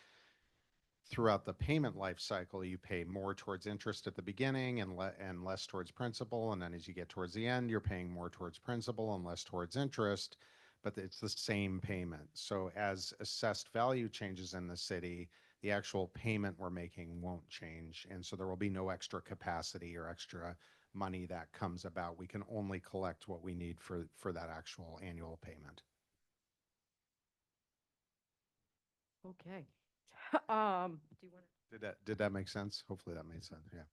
Throughout the payment life cycle, you pay more towards interest at the beginning and less towards principal. And then as you get towards the end, you're paying more towards principal and less towards interest, but it's the same payment. So as assessed value changes in the city, the actual payment we're making won't change. And so there will be no extra capacity or extra money that comes about. We can only collect what we need for that actual annual payment. Okay. Do you want to? Did that make sense? Hopefully that made sense. Yeah.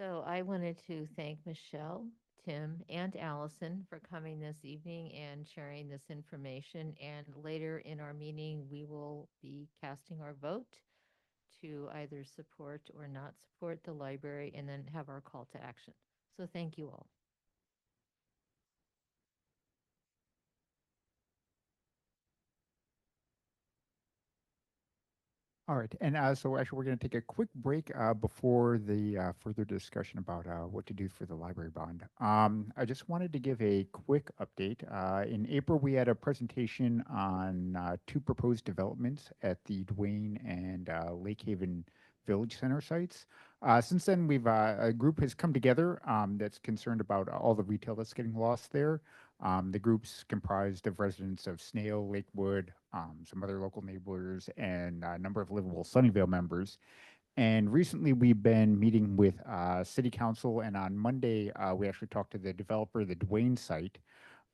So I wanted to thank Michelle, Tim and Allison for coming this evening and sharing this information. And later in our meeting, we will be casting our vote to either support or not support the library and then have our call to action. So thank you all. All right, and so actually, we're going to take a quick break before the further discussion about what to do for the library bond. I just wanted to give a quick update. In April, we had a presentation on two proposed developments at the Duane and Lake Haven Village Center sites. Since then, a group has come together that's concerned about all the retail that's getting lost there. The group's comprised of residents of Snail, Lakewood, some other local neighbors, and a number of Livable Sunnyvale members. And recently, we've been meeting with City Council, and on Monday, we actually talked to the developer, the Duane site.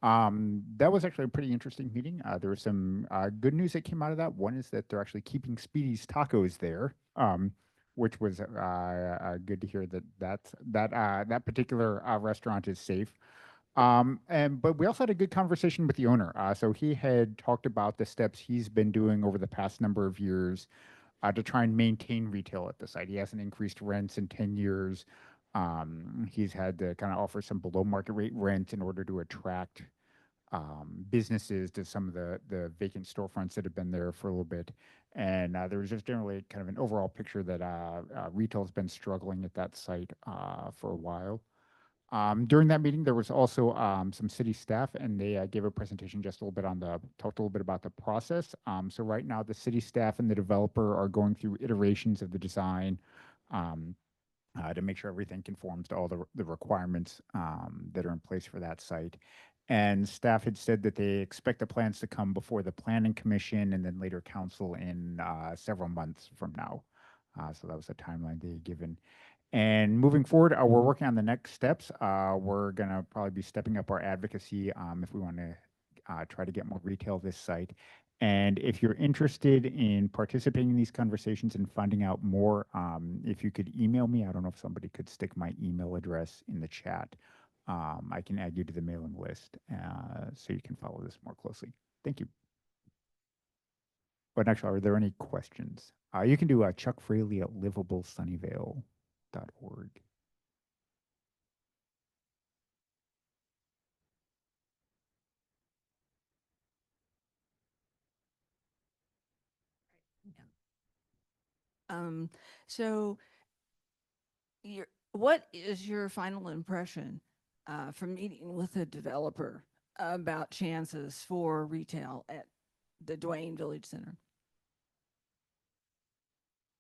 That was actually a pretty interesting meeting. There was some good news that came out of that. One is that they're actually keeping Speedy's Tacos there, which was good to hear that particular restaurant is safe. But we also had a good conversation with the owner. So he had talked about the steps he's been doing over the past number of years to try and maintain retail at the site. He hasn't increased rents in 10 years. He's had to kind of offer some below market rate rent in order to attract businesses to some of the vacant storefronts that have been there for a little bit. And there was just generally kind of an overall picture that retail has been struggling at that site for a while. During that meeting, there was also some city staff, and they gave a presentation just a little bit talked a little bit about the process. So right now, the city staff and the developer are going through iterations of the design to make sure everything conforms to all the requirements that are in place for that site. And staff had said that they expect the plans to come before the planning commission and then later council in several months from now. So that was the timeline they had given. And moving forward, we're working on the next steps. We're going to probably be stepping up our advocacy if we want to try to get more retail this site. And if you're interested in participating in these conversations and finding out more, if you could email me, I don't know if somebody could stick my email address in the chat. I can add you to the mailing list so you can follow this more closely. Thank you. But actually, are there any questions? You can do Chuck Fraley at livablesunnyvale.org. So what is your final impression from meeting with a developer about chances for retail at the Duane Village Center?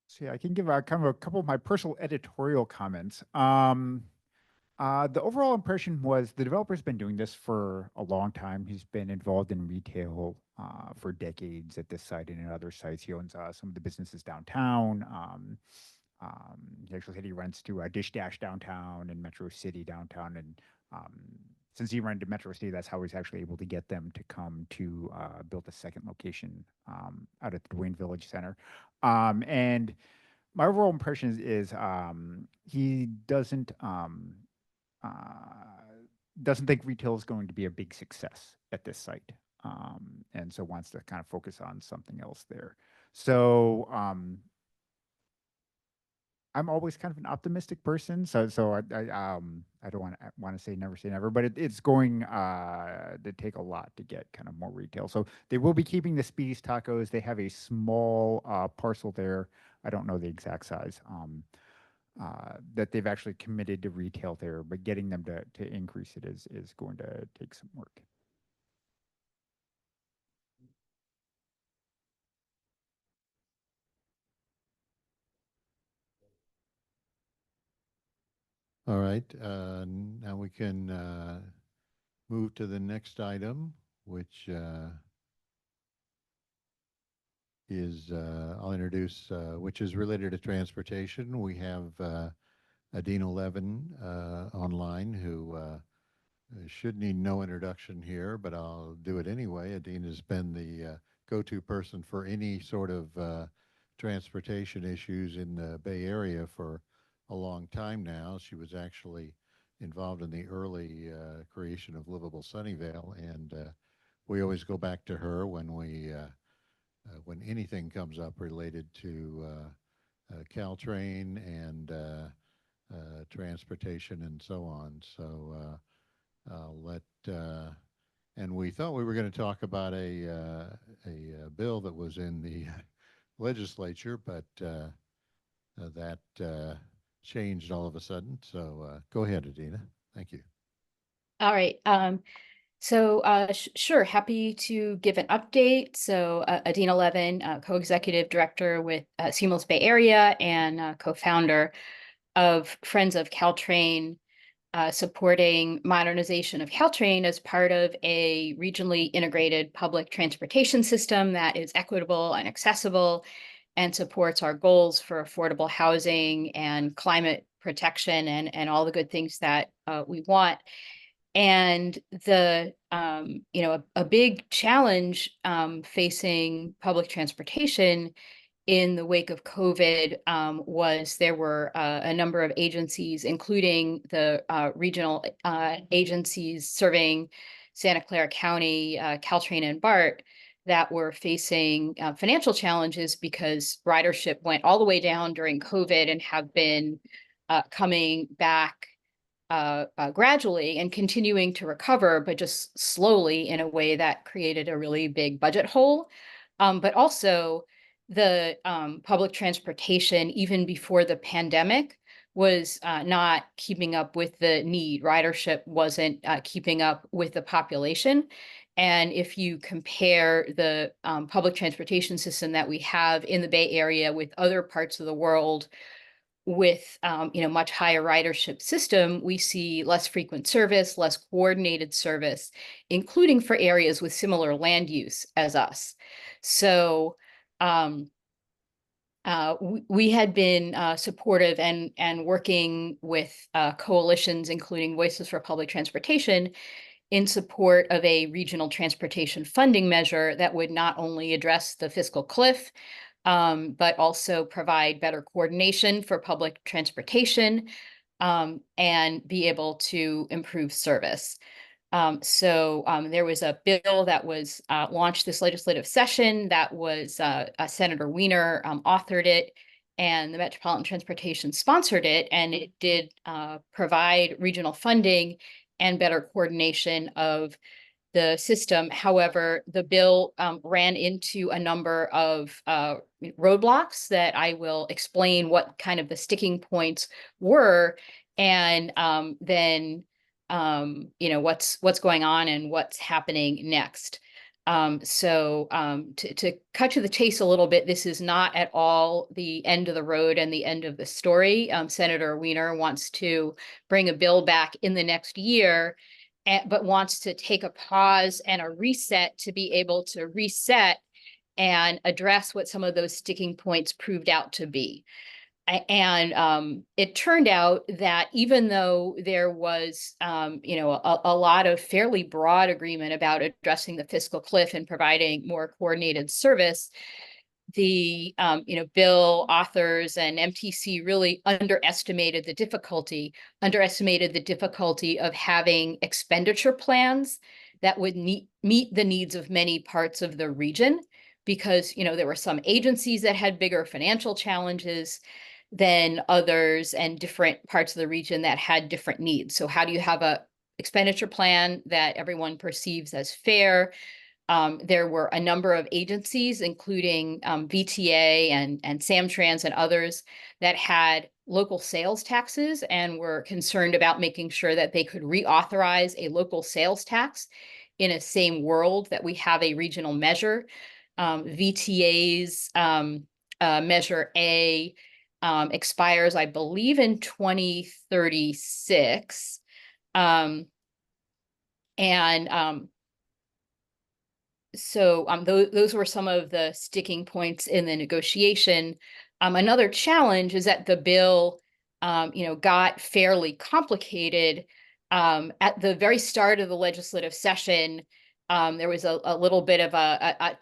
So yeah, I can give kind of a couple of my personal editorial comments. The overall impression was the developer's been doing this for a long time. He's been involved in retail for decades at this site and in other sites. He owns some of the businesses downtown. He actually said he rents to Dish Dash downtown and Metro City downtown. And since he rented to Metro City, that's how he's actually able to get them to come to build a second location out at the Duane Village Center. And my overall impression is he doesn't think retail is going to be a big success at this site, and so wants to kind of focus on something else there. So I'm always kind of an optimistic person, so I don't want to say never, but it's going to take a lot to get kind of more retail. So they will be keeping the Speedy's Tacos. They have a small parcel there. I don't know the exact size. That they've actually committed to retail there, but getting them to increase it is going to take some work. All right, now we can move to the next item, which I'll introduce, which is related to transportation. We have Adina Levin online, who should need no introduction here, but I'll do it anyway. Adina has been the go-to person for any sort of transportation issues in the Bay Area for a long time now. She was actually involved in the early creation of Livable Sunnyvale, and we always go back to her when anything comes up related to Caltrain and transportation and so on. So and we thought we were going to talk about a bill that was in the legislature, but that changed all of a sudden. So go ahead, Adina. Thank you. All right. Sure, happy to give an update. So Adina Levin, co-executive director with Seamless Bay Area and co-founder of Friends of Caltrain, supporting modernization of Caltrain as part of a regionally integrated public transportation system that is equitable and accessible and supports our goals for affordable housing and climate protection and all the good things that we want. And a big challenge facing public transportation in the wake of COVID was there were a number of agencies, including the regional agencies serving Santa Clara County, Caltrain and BART, that were facing financial challenges because ridership went all the way down during COVID and have been coming back gradually and continuing to recover, but just slowly in a way that created a really big budget hole. But also the public transportation, even before the pandemic, was not keeping up with the need. Ridership wasn't keeping up with the population. And if you compare the public transportation system that we have in the Bay Area with other parts of the world, with much higher ridership system, we see less frequent service, less coordinated service, including for areas with similar land use as us. So we had been supportive and working with coalitions, including Voices for Public Transportation, in support of a regional transportation funding measure that would not only address the fiscal cliff, but also provide better coordination for public transportation and be able to improve service. There was a bill that was launched this legislative session that was Senator Wiener authored it, and the Metropolitan Transportation sponsored it, and it did provide regional funding and better coordination of the system. However, the bill ran into a number of roadblocks that I will explain what kind of the sticking points were, and then what's going on and what's happening next. To cut to the chase a little bit, this is not at all the end of the road and the end of the story. Senator Wiener wants to bring a bill back in the next year, but wants to take a pause and a reset to be able to reset and address what some of those sticking points proved out to be. And it turned out that even though there was, a lot of fairly broad agreement about addressing the fiscal cliff and providing more coordinated service, the bill authors and MTC really underestimated the difficulty of having expenditure plans that would meet the needs of many parts of the region, because there were some agencies that had bigger financial challenges than others and different parts of the region that had different needs. So how do you have a expenditure plan that everyone perceives as fair? There were a number of agencies, including VTA and Samtrans and others, that had local sales taxes and were concerned about making sure that they could reauthorize a local sales tax in a same world that we have a regional measure. VTA's Measure A expires, I believe, in 2036. Those were some of the sticking points in the negotiation. Another challenge is that the bill, got fairly complicated. At the very start of the legislative session, there was a little bit of a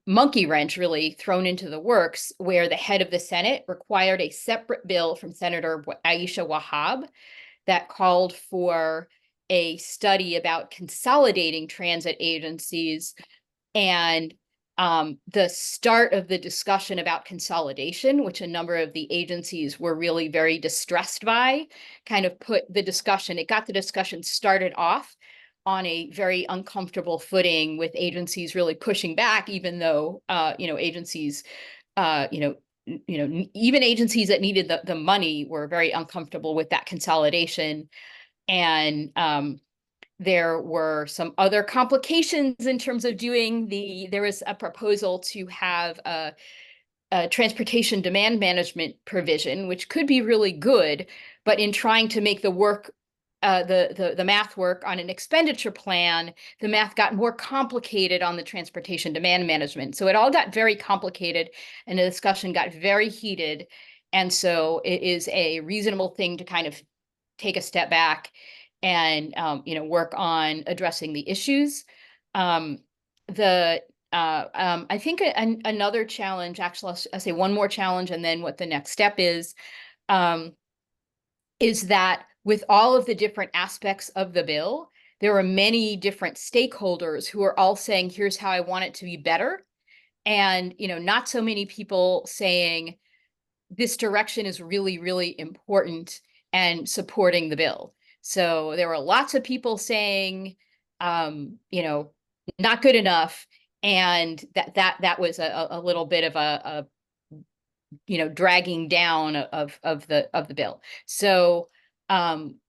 monkey wrench really thrown into the works, where the head of the Senate required a separate bill from Senator Aisha Wahab that called for a study about consolidating transit agencies, and the start of the discussion about consolidation, which a number of the agencies were really very distressed by, kind of got the discussion started off on a very uncomfortable footing, with agencies really pushing back, even though, agencies, even agencies that needed the money were very uncomfortable with that consolidation. And there were some other complications in terms of there was a proposal to have a transportation demand management provision, which could be really good, but in trying to make the math work on an expenditure plan, the math got more complicated on the transportation demand management. So it all got very complicated, and the discussion got very heated. And so it is a reasonable thing to kind of take a step back and work on addressing the issues. I think another challenge, actually, I'll say one more challenge, and then what the next step is that with all of the different aspects of the bill, there are many different stakeholders who are all saying, here's how I want it to be better. And, not so many people saying this direction is really, really important and supporting the bill. So there were lots of people saying, not good enough. And that was a little bit of a dragging down of the bill. So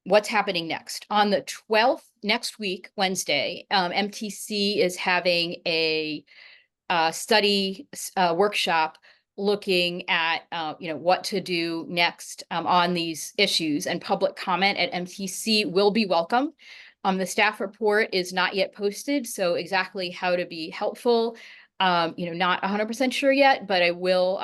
what's happening next? On the 12th, next week, Wednesday, MTC is having a study workshop looking at what to do next on these issues, and public comment at MTC will be welcome. The staff report is not yet posted, so exactly how to be helpful, not 100% sure yet, but I will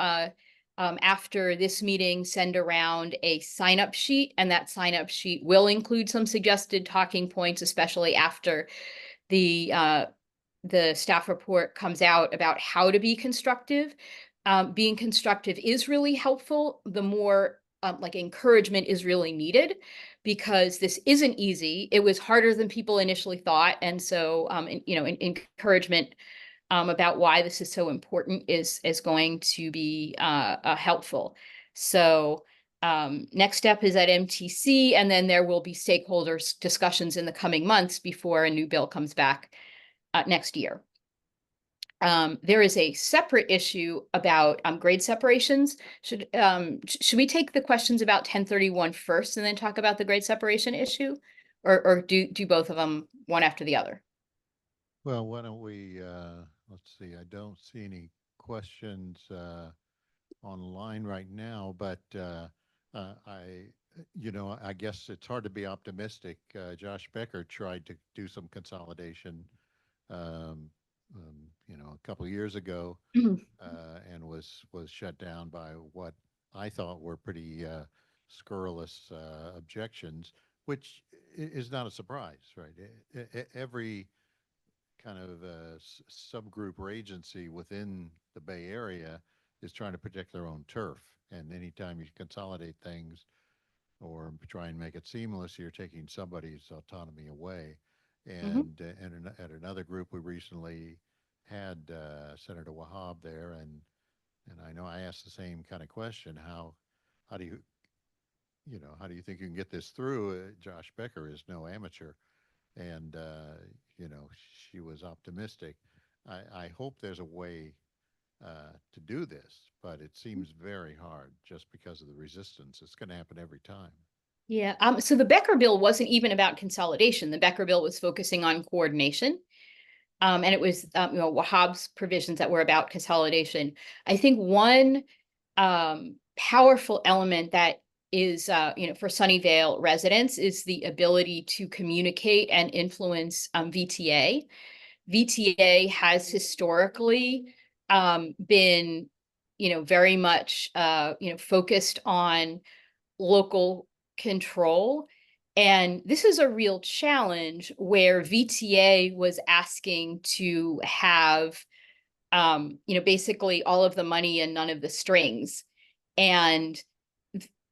after this meeting send around a sign-up sheet, and that sign-up sheet will include some suggested talking points, especially after the staff report comes out, about how to be constructive. Being constructive is really helpful. The more encouragement is really needed, because this isn't easy. It was harder than people initially thought. And so, encouragement about why this is so important is going to be helpful. So next step is at MTC, and then there will be stakeholders discussions in the coming months before a new bill comes back next year. There is a separate issue about grade separations. Should we take the questions about 1031 first and then talk about the grade separation issue, or do both of them one after the other? Well, why don't we, let's see, I don't see any questions online right now, but I guess it's hard to be optimistic. Josh Becker tried to do some consolidation, a couple of years ago, and was shut down by what I thought were pretty scurrilous objections, which is not a surprise, right? Every kind of subgroup or agency within the Bay Area is trying to protect their own turf. And anytime you consolidate things or try and make it seamless, you're taking somebody's autonomy away. And at another group, we recently had Senator Wahab there, and I know I asked the same kind of question: how do you think you can get this through? Josh Becker is no amateur, and she was optimistic. I hope there's a way to do this, but it seems very hard just because of the resistance. It's going to happen every time. Yeah. So the Becker bill wasn't even about consolidation. The Becker bill was focusing on coordination. And it was, Wahab's provisions that were about consolidation. I think one powerful element that is, for Sunnyvale residents is the ability to communicate and influence VTA. VTA has historically been, very much, focused on local control. And this is a real challenge where VTA was asking to have, basically all of the money and none of the strings. And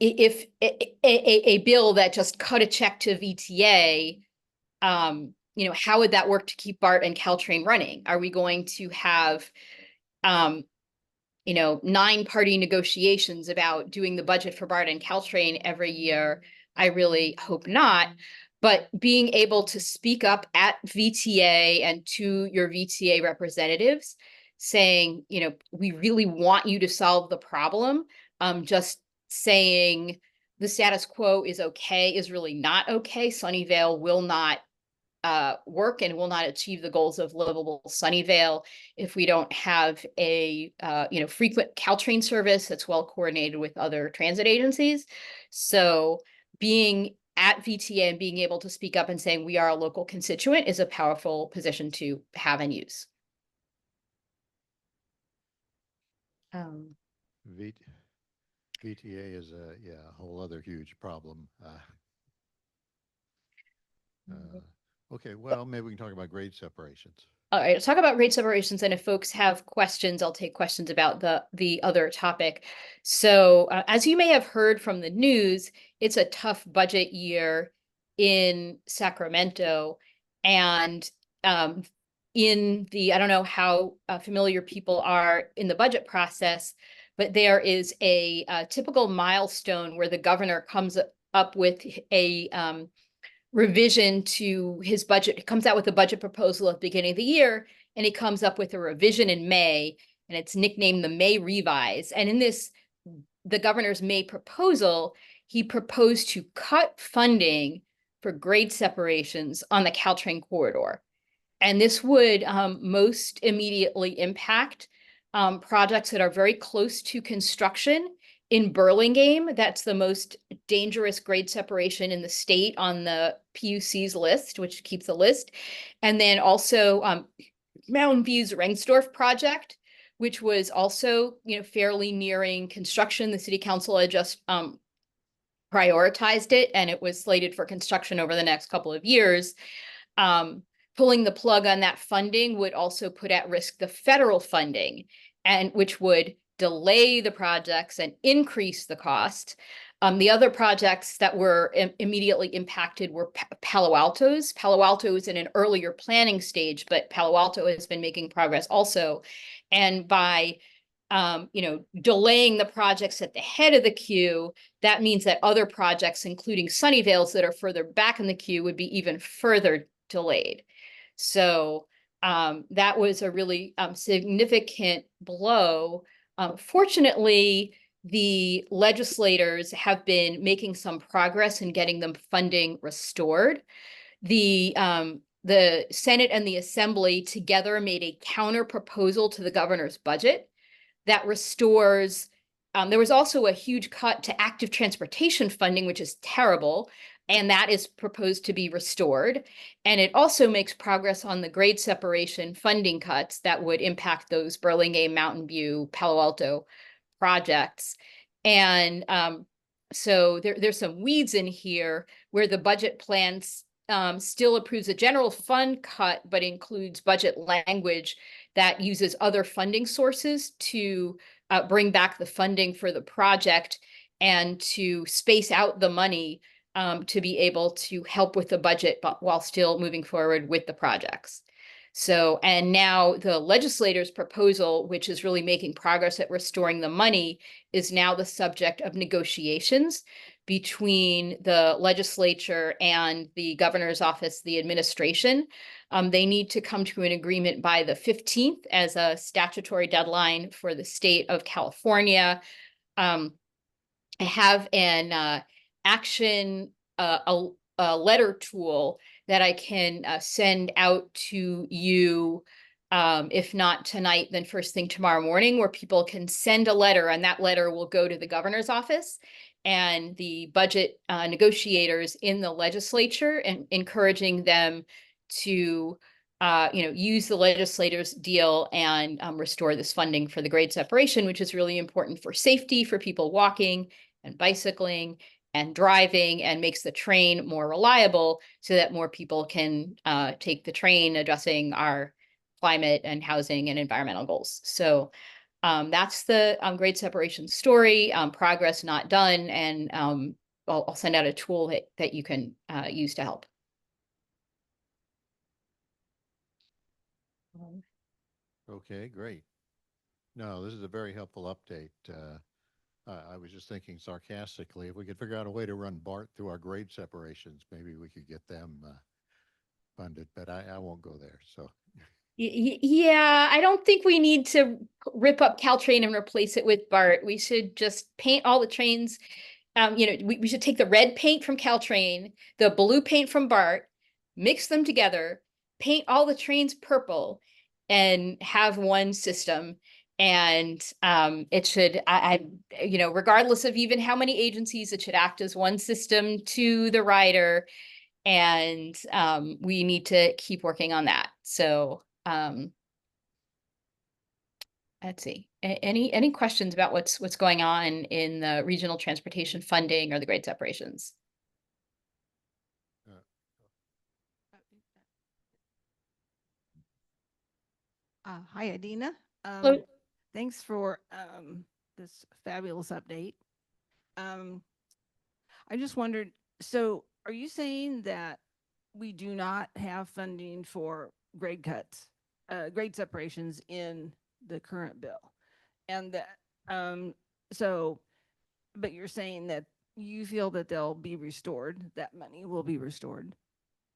if a bill that just cut a check to VTA, you know, how would that work to keep BART and Caltrain running? Are we going to have, you know, 9-party negotiations about doing the budget for BART and Caltrain every year? I really hope not. But being able to speak up at VTA and to your VTA representatives saying, you know, we really want you to solve the problem. Just saying the status quo is okay is really not okay. Sunnyvale will not work and will not achieve the goals of Livable Sunnyvale if we don't have a you know, frequent Caltrain service that's well coordinated with other transit agencies. So being at VTA and being able to speak up and saying we are a local constituent is a powerful position to have and use. VTA is a whole other huge problem. Okay, well, maybe we can talk about grade separations. All right, let's talk about grade separations, and if folks have questions, I'll take questions about the other topic. So as you may have heard from the news, it's a tough budget year in Sacramento. And in the, I don't know how familiar people are in the budget process, but there is a typical milestone where the governor comes up with a revision to his budget. He comes out with a budget proposal at the beginning of the year, and he comes up with a revision in May, and it's nicknamed the May Revise. And in this, the governor's May proposal, he proposed to cut funding for grade separations on the Caltrain corridor. And this would most immediately impact projects that are very close to construction. In Burlingame, that's the most dangerous grade separation in the state on the PUC's list, which keeps the list. And then also Mountain View's Rengsdorf project, which was also, you know, fairly nearing construction. The city council had just prioritized it, and it was slated for construction over the next couple of years. Pulling the plug on that funding would also put at risk the federal funding, and which would delay the projects and increase the cost. The other projects that were immediately impacted were Palo Alto's. Palo Alto is in an earlier planning stage, but Palo Alto has been making progress also. And by you know, delaying the projects at the head of the queue, that means that other projects, including Sunnyvale's that are further back in the queue, would be even further delayed. So that was a really significant blow. Fortunately, the legislators have been making some progress in getting them funding restored. The Senate and the Assembly together made a counter proposal to the governor's budget that restores. There was also a huge cut to active transportation funding, which is terrible, and that is proposed to be restored. And it also makes progress on the grade separation funding cuts that would impact those Burlingame, Mountain View, Palo Alto projects. And so there's some weeds in here where the budget plan still approves a general fund cut, but includes budget language that uses other funding sources to bring back the funding for the project and to space out the money to be able to help with the budget, but while still moving forward with the projects. So, and now the legislator's proposal, which is really making progress at restoring the money, is now the subject of negotiations between the legislature and the governor's office, the administration. They need to come to an agreement by the 15th as a statutory deadline for the state of California. I have an action, a letter tool that I can send out to you, if not tonight, then first thing tomorrow morning, where people can send a letter, and that letter will go to the governor's office and the budget negotiators in the legislature, and encouraging them to use the legislators' deal and restore this funding for the grade separation, which is really important for safety for people walking and bicycling and driving, and makes the train more reliable so that more people can take the train, addressing our climate and housing and environmental goals. So That's the grade separation story, progress not done, and I'll send out a tool that you can use to help. Okay, great. No, this is a very helpful update. I was just thinking sarcastically, if we could figure out a way to run BART through our grade separations, maybe we could get them funded, but I won't go there. So, Yeah, I don't think we need to rip up Caltrain and replace it with BART. We should just paint all the trains. We should take the red paint from Caltrain, the blue paint from BART, mix them together, paint all the trains purple, and have one system. And it should, regardless of even how many agencies, it should act as one system to the rider. And we need to keep working on that. So let's see. Any questions about what's going on in the regional transportation funding or the grade separations? Hi, Adina. Hello. Thanks for this fabulous update. I just wondered, so are you saying that we do not have funding for grade cuts, grade separations in the current bill? And that, but you're saying that you feel that they'll be restored, that money will be restored?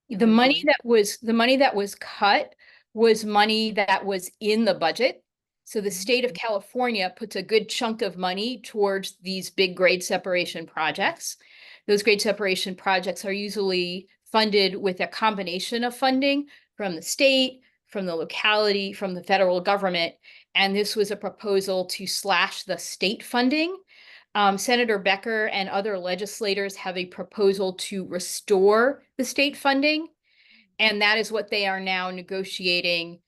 The money eventually? that was cut was money that was in the budget. So the state of California puts a good chunk of money towards these big grade separation projects. Those grade separation projects are usually funded with a combination of funding from the state, from the locality, from the federal government. And this was a proposal to slash the state funding. Senator Becker and other legislators have a proposal to restore the state funding, and that is what they are now negotiating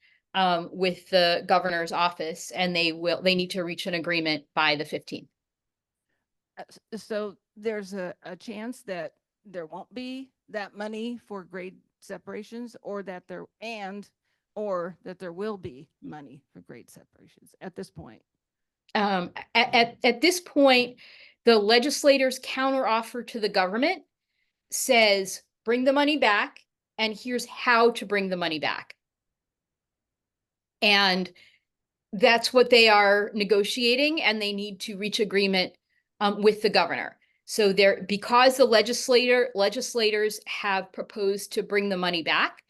with the governor's office, and they need to reach an agreement by the 15th. So there's a chance that there won't be that money for grade separations, or that there will be money for grade separations at this point. At this point, the legislators' counteroffer to the government says, bring the money back, and here's how to bring the money back. And that's what they are negotiating, and they need to reach agreement with the governor. So because the legislators have proposed to bring the money back,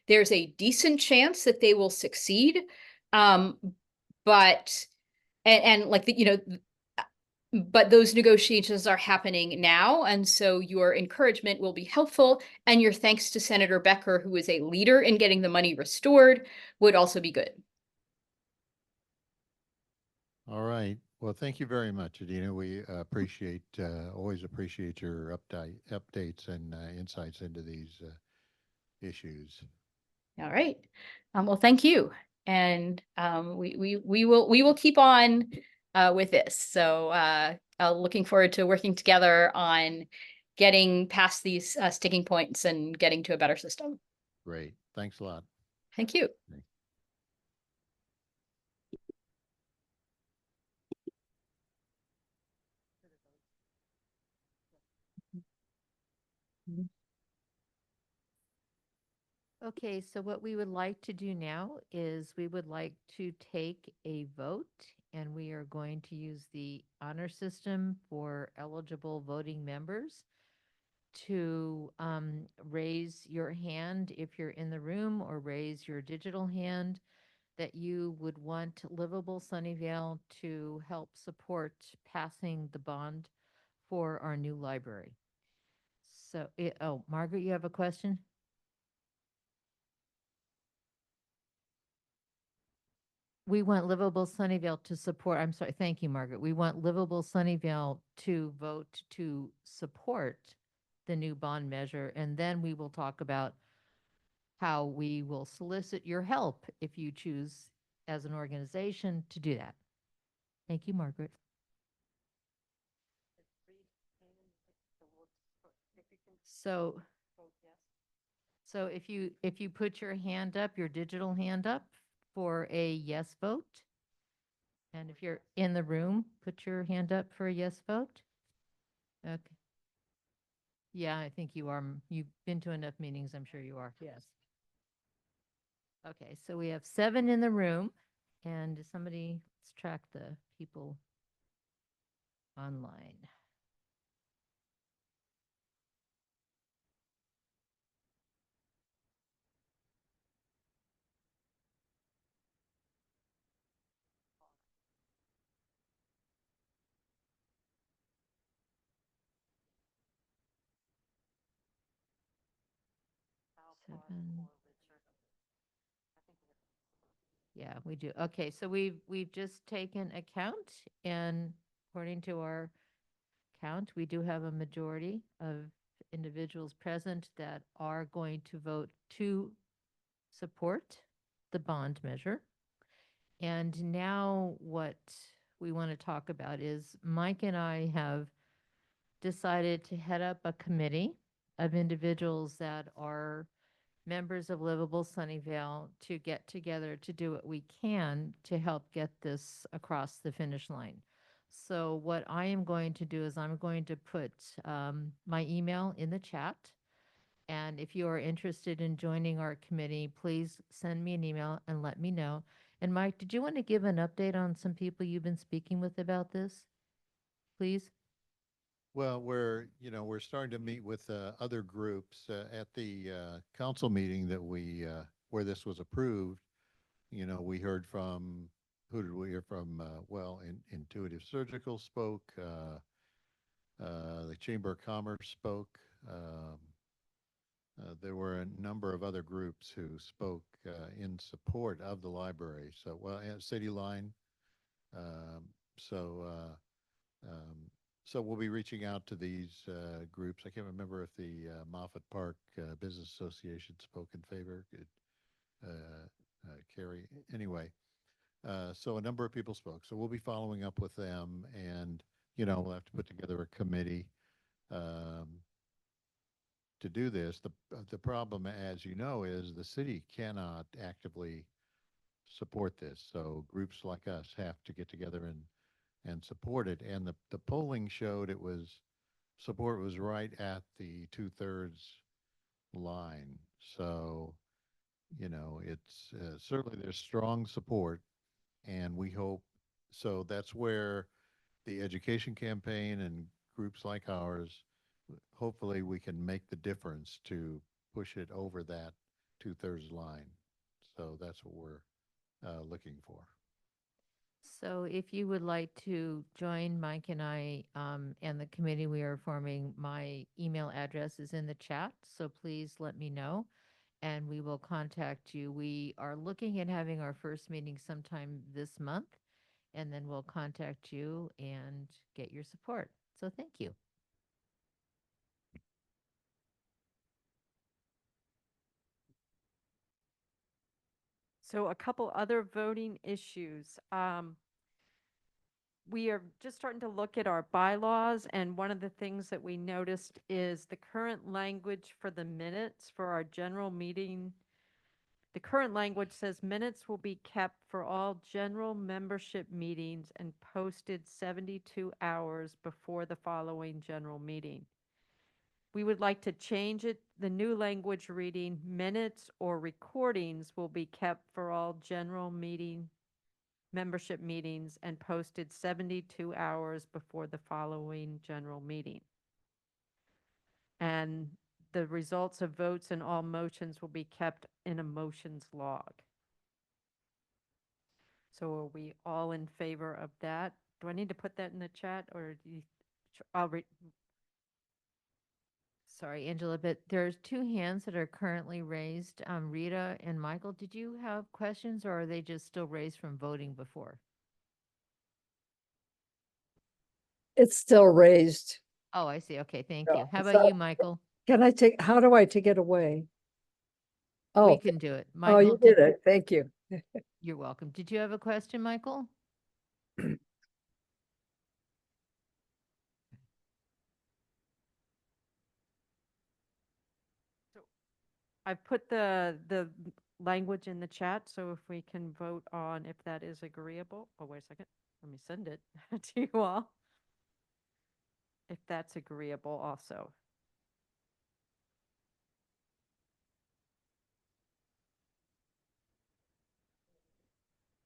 there's a decent chance that they will succeed. But those negotiations are happening now. And so your encouragement will be helpful. And your thanks to Senator Becker, who is a leader in getting the money restored, would also be good. all right. Well, thank you very much, Adina. We always appreciate your updates and insights into these issues. All right. Well, thank you. And we will keep on with this. So looking forward to working together on getting past these sticking points and getting to a better system. Great. Thanks a lot. Thank you. Okay, so what we would like to do now is we would like to take a vote, and we are going to use the honor system for eligible voting members to raise your hand if you're in the room, or raise your digital hand that you would want Livable Sunnyvale to help support passing the bond for our new library. So, Margaret, you have a question? We want Livable Sunnyvale to support, I'm sorry, thank you, Margaret. We want Livable Sunnyvale to vote to support the new bond measure, and then we will talk about how we will solicit your help if you choose as an organization to do that. Thank you, Margaret. So if you put your hand up, your digital hand up for a yes vote, And if you're in the room, put your hand up for a yes vote. Okay. Yeah, I think you are. You've been to enough meetings, I'm sure you are. Yes. Okay, so we have 7 in the room, and somebody, let's track the people online. Seven. Yeah, we do. Okay, so we've just taken account, and according to our count, we do have a majority of individuals present that are going to vote to support the bond measure. And now what we want to talk about is Mike and I have decided to head up a committee of individuals that are members of Livable Sunnyvale to get together to do what we can to help get this across the finish line. So what I am going to do is I'm going to put my email in the chat. And if you are interested in joining our committee, please send me an email and let me know. And Mike, did you want to give an update on some people you've been speaking with about this, please? Well, we're starting to meet with other groups at the council meeting that where this was approved. We heard from, who did we hear from? Well, Intuitive Surgical spoke, the Chamber of Commerce spoke. There were a number of other groups who spoke in support of the library. So, well, and City Line. Um, so, um, so we'll be reaching out to these groups. I can't remember if the Moffett Park Business Association spoke in favor. Carrie. Anyway, so a number of people spoke. So we'll be following up with them, and we'll have to put together a committee um, to do this. The problem, as you know, is the city cannot actively support this. So groups like us have to get together and support it. And the polling showed support was right at the 2/3 line. So, it's certainly there's strong support, and we hope so. That's where the education campaign and groups like ours, hopefully we can make the difference to push it over that 2/3 line. So that's what we're looking for. So if you would like to join Mike and I and the committee we are forming, my email address is in the chat. So please let me know and we will contact you. We are looking at having our first meeting sometime this month, and then we'll contact you and get your support. So thank you. So a couple other voting issues. We are just starting to look at our bylaws, and one of the things that we noticed is the current language for the minutes for our general meeting. The current language says minutes will be kept for all general membership meetings and posted 72 hours before the following general meeting. We would like to change it, the new language reading, minutes or recordings will be kept for all general membership meetings and posted 72 hours before the following general meeting. And the results of votes and all motions will be kept in a motions log. So are we all in favor of that? Do I need to put that in the chat, or do you, I'll read. Sorry, Angela, but there's 2 hands that are currently raised. Rita and Michael, did you have questions, or are they just still raised from voting before? It's still raised. Oh, I see. Okay, thank Yeah, you. How so- about you, Michael? How do I take it away? We Oh, can do it. oh, Michael, you did it. Thank you. You're welcome. Did you have a question, Michael? I've put the language in the chat, so if we can vote on if that is agreeable. Oh, wait a second. Let me send it to you all. If that's agreeable also.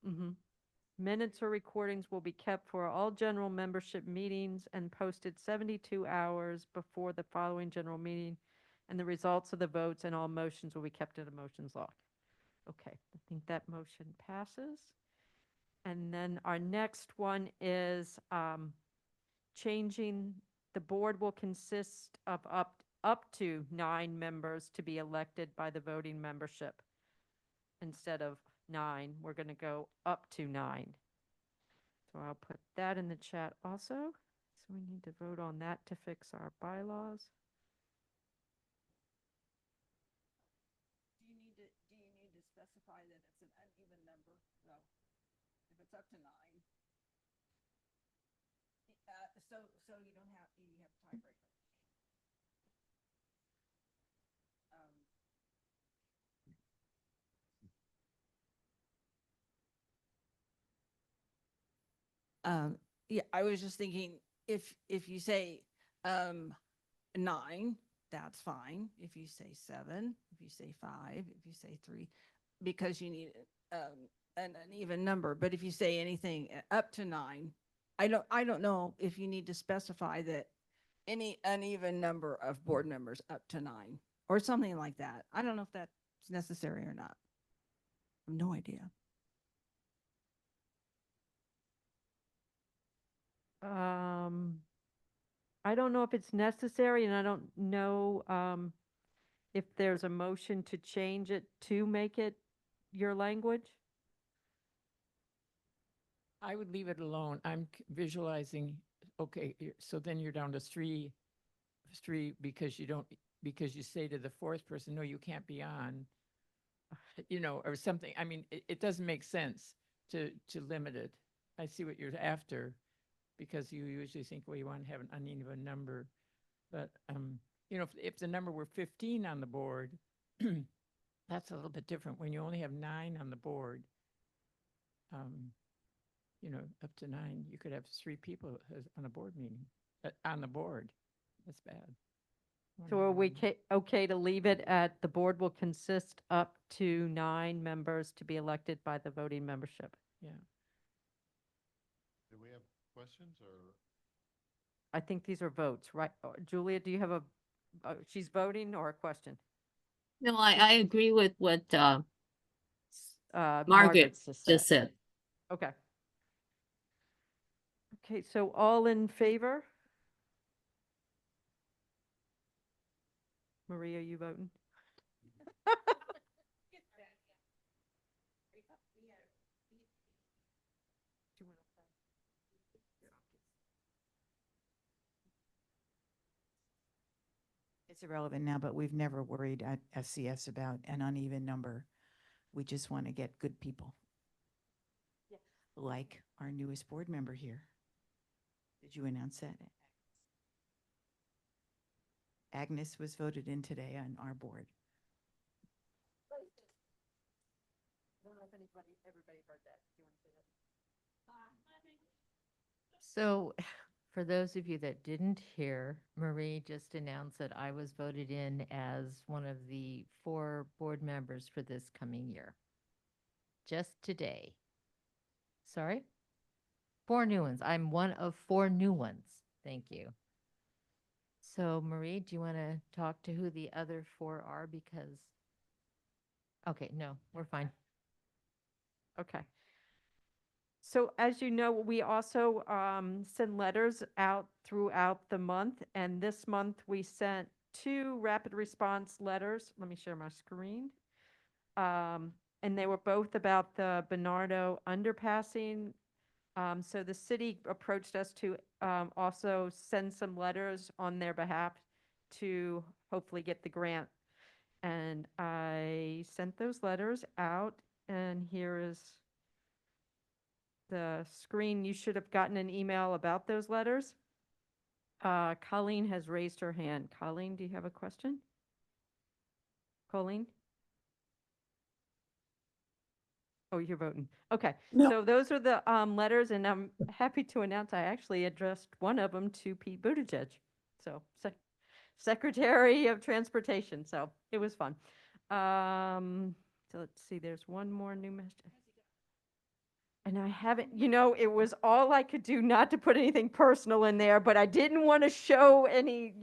Mhm. Minutes or recordings will be kept for all general membership meetings and posted 72 hours before the following general meeting, and the results of the votes and all motions will be kept in a motions log. Okay, I think that motion passes. And then our next one is changing, the board will consist of up to 9 members to be elected by the voting membership. Instead of 9, we're going to go up to 9. So I'll put that in the chat also. So we need to vote on that to fix our bylaws. Do you need to specify that it's an uneven number? No. If it's up to 9. So you don't have, you have tiebreaker. Yeah, I was just thinking if you say 9, that's fine. If you say 7, if you say 5, if you say 3, because you need an uneven number. But if you say anything up to 9, I don't know if you need to specify that any uneven number of board members up to 9 or something like that. I don't know if that's necessary or not. I have no idea. I don't know if it's necessary, and I don't know if there's a motion to change it to make it your language. I would leave it alone. I'm visualizing, okay, so then you're down to three because you say to the fourth person, no, you can't be on, or something. I mean, it doesn't make sense to limit it. I see what you're after, because you usually think, well, you want to have an uneven number. But, if the number were 15 on the board, that's a little bit different. When you only have 9 on the board, up to 9, you could have 3 people on a board meeting, on the board. That's bad. So are we okay to leave it at the board will consist up to 9 members to be elected by the voting membership? Yeah. Do we have questions or? I think these are votes, right? Julia, do you have she's voting or a question? No, I agree with what Margaret Margaret's just said. Okay. Okay, so all in favor? Maria, are you voting? It's irrelevant now, but we've never worried at SCS about an uneven number. We just want to get good people. Yeah. Like our newest board member here. Did you announce that? Agnes was voted in today on our board. I don't know if everybody heard that. Do you want to say that? So for those of you that didn't hear, Marie just announced that I was voted in as one of the 4 board members for this coming year. Just today. Sorry? 4 new ones. I'm one of 4 new ones. Thank you. So Marie, do you want to talk to who the other 4 are? Because, okay, no, we're fine. Okay. So as you know, we also send letters out throughout the month, and this month we sent 2 rapid response letters. Let me share my screen. And they were both about the Bernardo underpassing. So the city approached us to also send some letters on their behalf to hopefully get the grant. And I sent those letters out, and here is the screen. You should have gotten an email about those letters. Colleen has raised her hand. Colleen, do you have a question? Colleen? Oh, you're voting. Okay. No. So those are the letters, and I'm happy to announce I actually addressed one of them to Pete Buttigieg. So Secretary of Transportation. So it was fun. So let's see, there's one more new message. And I haven't, it was all I could do not to put anything personal in there, but I didn't want to show any,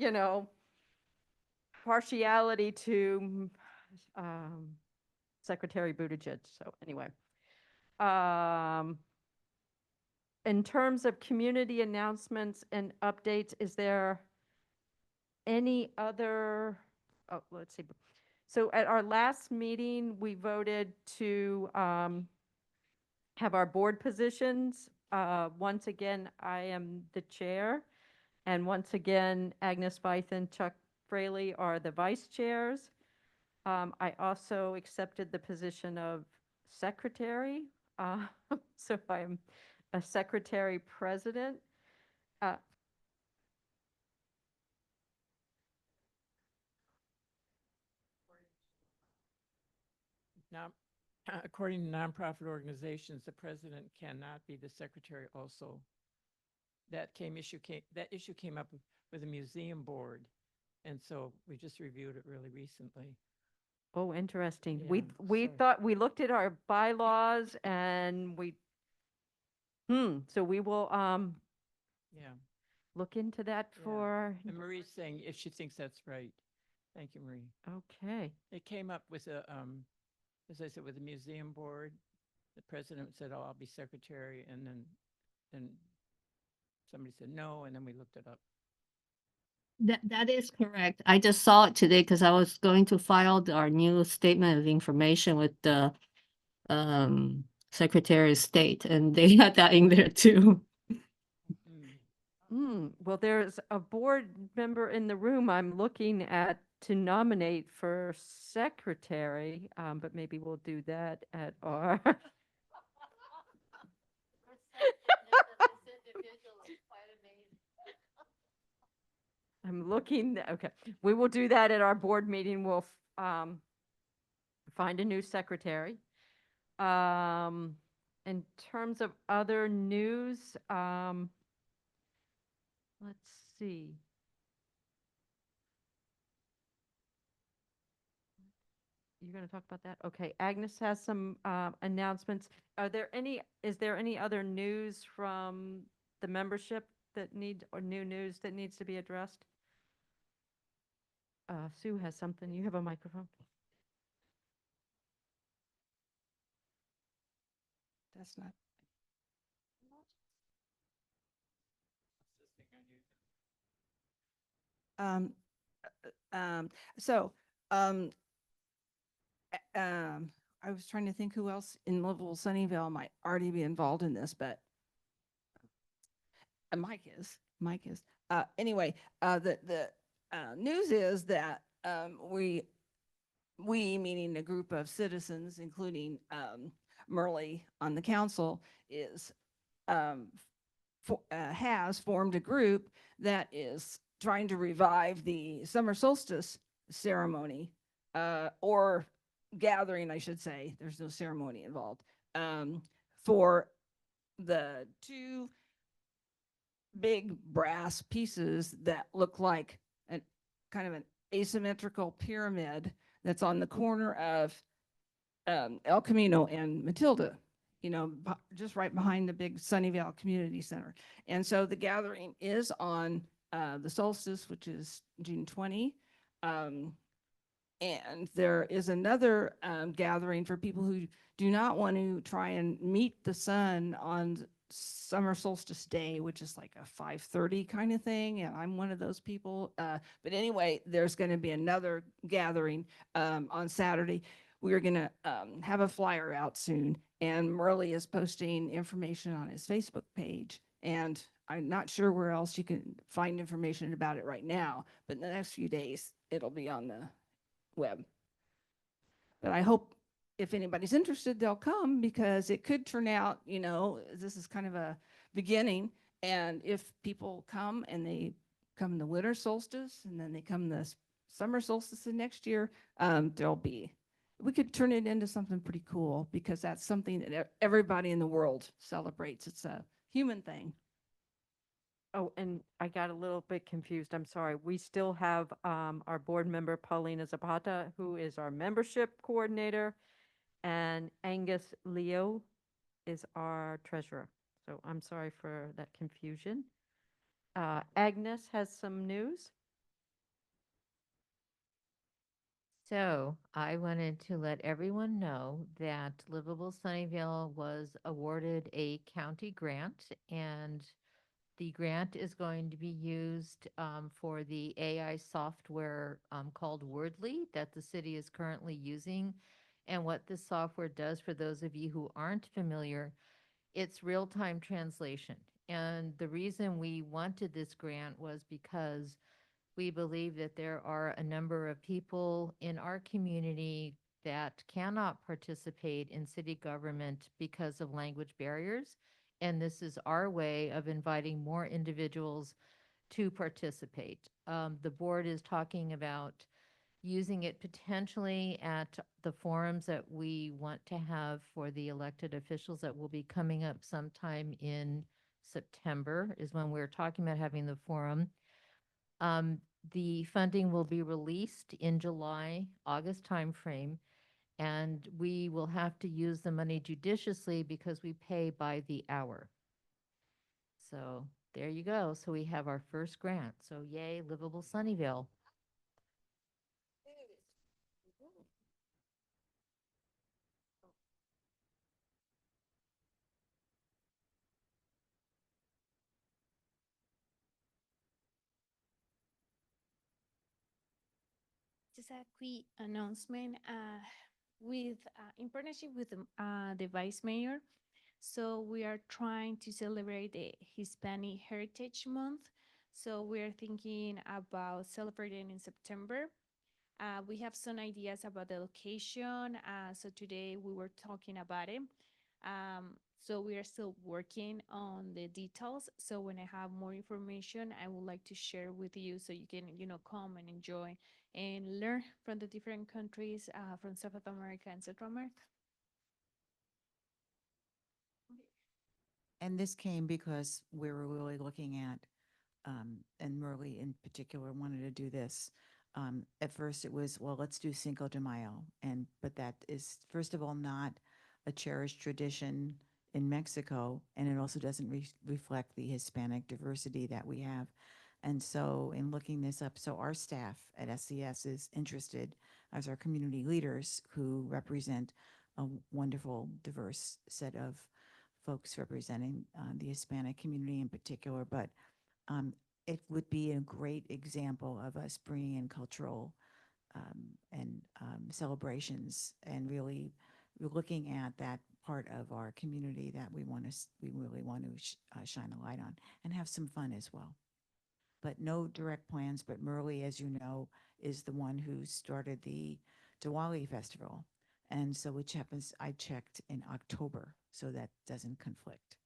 partiality to Secretary Buttigieg. So anyway, in terms of community announcements and updates, is there any other, oh, let's see. So at our last meeting, we voted to have our board positions. Once again, I am the chair. And once again, Agnes Feith and Chuck Fraley are the vice chairs. I also accepted the position of secretary. So I'm a secretary president. Now, according to nonprofit organizations, the president cannot be the secretary also. That issue came up with the museum board. And so we just reviewed it really recently. Oh, interesting. Yeah, We so- thought, we looked at our bylaws and so we will Yeah. look into that Yeah. for, And Marie's saying if she thinks that's right. Thank you, Marie. okay. It came up with as I said, with the museum board. The president said, "Oh, I'll be secretary," and then somebody said no, and then we looked it up. That is correct. I just saw it today because I was going to file our new statement of information with the Secretary of State, and they had that in there too. Well, there's a board member in the room I'm looking at to nominate for secretary, but maybe we'll do that at our. I'm looking, okay, we will do that at our board meeting. We'll find a new secretary. In terms of other news, let's see. You're going to talk about that? Okay, Agnes has some announcements. Is there any other news from the membership or new news that needs to be addressed? Sue has something. You have a microphone. That's not. So, I was trying to think who else in Livable Sunnyvale might already be involved in this, but Mike is. Anyway, the news is that we meaning a group of citizens, including Murley on the council, is has formed a group that is trying to revive the summer solstice ceremony or gathering, I should say. There's no ceremony involved, for the two big brass pieces that look like an kind of an asymmetrical pyramid that's on the corner of El Camino and Matilda, just right behind the big Sunnyvale Community Center. And so the gathering is on the solstice, which is June 20. And there is another gathering for people who do not want to try and meet the sun on summer solstice day, which is like a 5:30 kind of thing. And I'm one of those people. But anyway, there's going to be another gathering on Saturday. We're going to have a flyer out soon. And Murley is posting information on his Facebook page. And I'm not sure where else you can find information about it right now. But in the next few days, it'll be on the web. But I hope if anybody's interested, they'll come, because it could turn out, this is kind of a beginning. And if people come and they come the winter solstice and then they come the summer solstice the next year, there'll be we could turn it into something pretty cool because that's something that everybody in the world celebrates. It's a human thing. Oh, and I got a little bit confused. I'm sorry. We still have our board member Paulina Zapata, who is our membership coordinator, and Angus Leo is our treasurer. So I'm sorry for that confusion. Agnes has some news. So I wanted to let everyone know that Livable Sunnyvale was awarded a county grant, and the grant is going to be used for the AI software called Wordly that the city is currently using. And what this software does, for those of you who aren't familiar, it's real-time translation. And the reason we wanted this grant was because we believe that there are a number of people in our community that cannot participate in city government because of language barriers. And this is our way of inviting more individuals to participate. The board is talking about using it potentially at the forums that we want to have for the elected officials that will be coming up sometime in September is when we're talking about having the forum. The funding will be released in July, August timeframe, and we will have to use the money judiciously because we pay by the hour. So there you go. So we have our first grant. So yay, Livable Sunnyvale. Just a quick announcement with in partnership with the vice mayor. So we are trying to celebrate the Hispanic Heritage Month. So we're thinking about celebrating in September. We have some ideas about the location. So today we were talking about it. So we are still working on the details. So when I have more information, I would like to share with you so you can, come and enjoy and learn from the different countries from South America and Central America. And this came because we were really looking at, and Merle in particular wanted to do this. At first it was, well, let's do Cinco de Mayo. But that is, first of all, not a cherished tradition in Mexico. And it also doesn't reflect the Hispanic diversity that we have. And so in looking this up, so our staff at SCS is interested as our community leaders who represent a wonderful, diverse set of folks representing the Hispanic community in particular, but it would be a great example of us bringing in cultural and celebrations and really looking at that part of our community that we really want to shine a light on and have some fun as well. But no direct plans, but Merle, as you know, is the one who started the Diwali festival. And so which happens, I checked in October, so that doesn't conflict.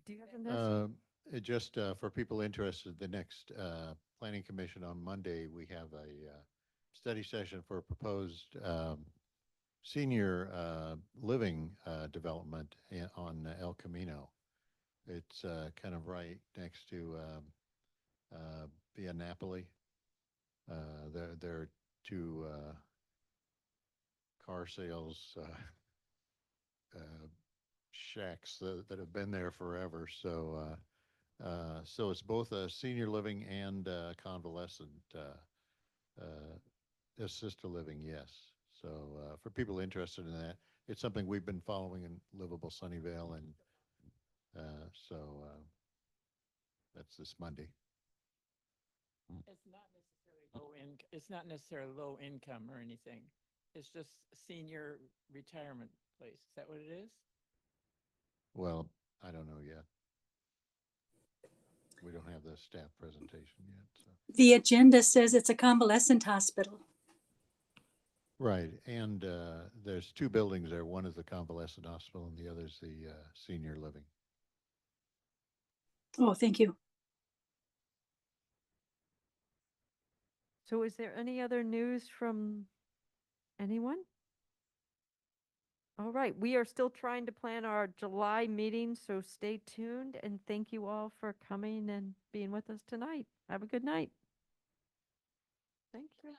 Do you have a message? Just for people interested, the next Planning Commission on Monday, we have a study session for proposed senior living development on El Camino. It's kind of right next to Via Napoli. There are two car sales shacks that have been there forever. So so it's both a senior living and convalescent assisted living, yes. So for people interested in that, it's something we've been following in Livable Sunnyvale, and so that's this Monday. It's not necessarily it's not necessarily low income or anything. It's just senior retirement place. Is that what it is? Well, I don't know yet. We don't have the staff presentation yet. So. The agenda says it's a convalescent hospital. Right, and there's two buildings there. One is the convalescent hospital and the other's the senior living. Oh, thank you. So is there any other news from anyone? All right, we are still trying to plan our July meeting, so stay tuned and thank you all for coming and being with us tonight. Have a good night. Thank you.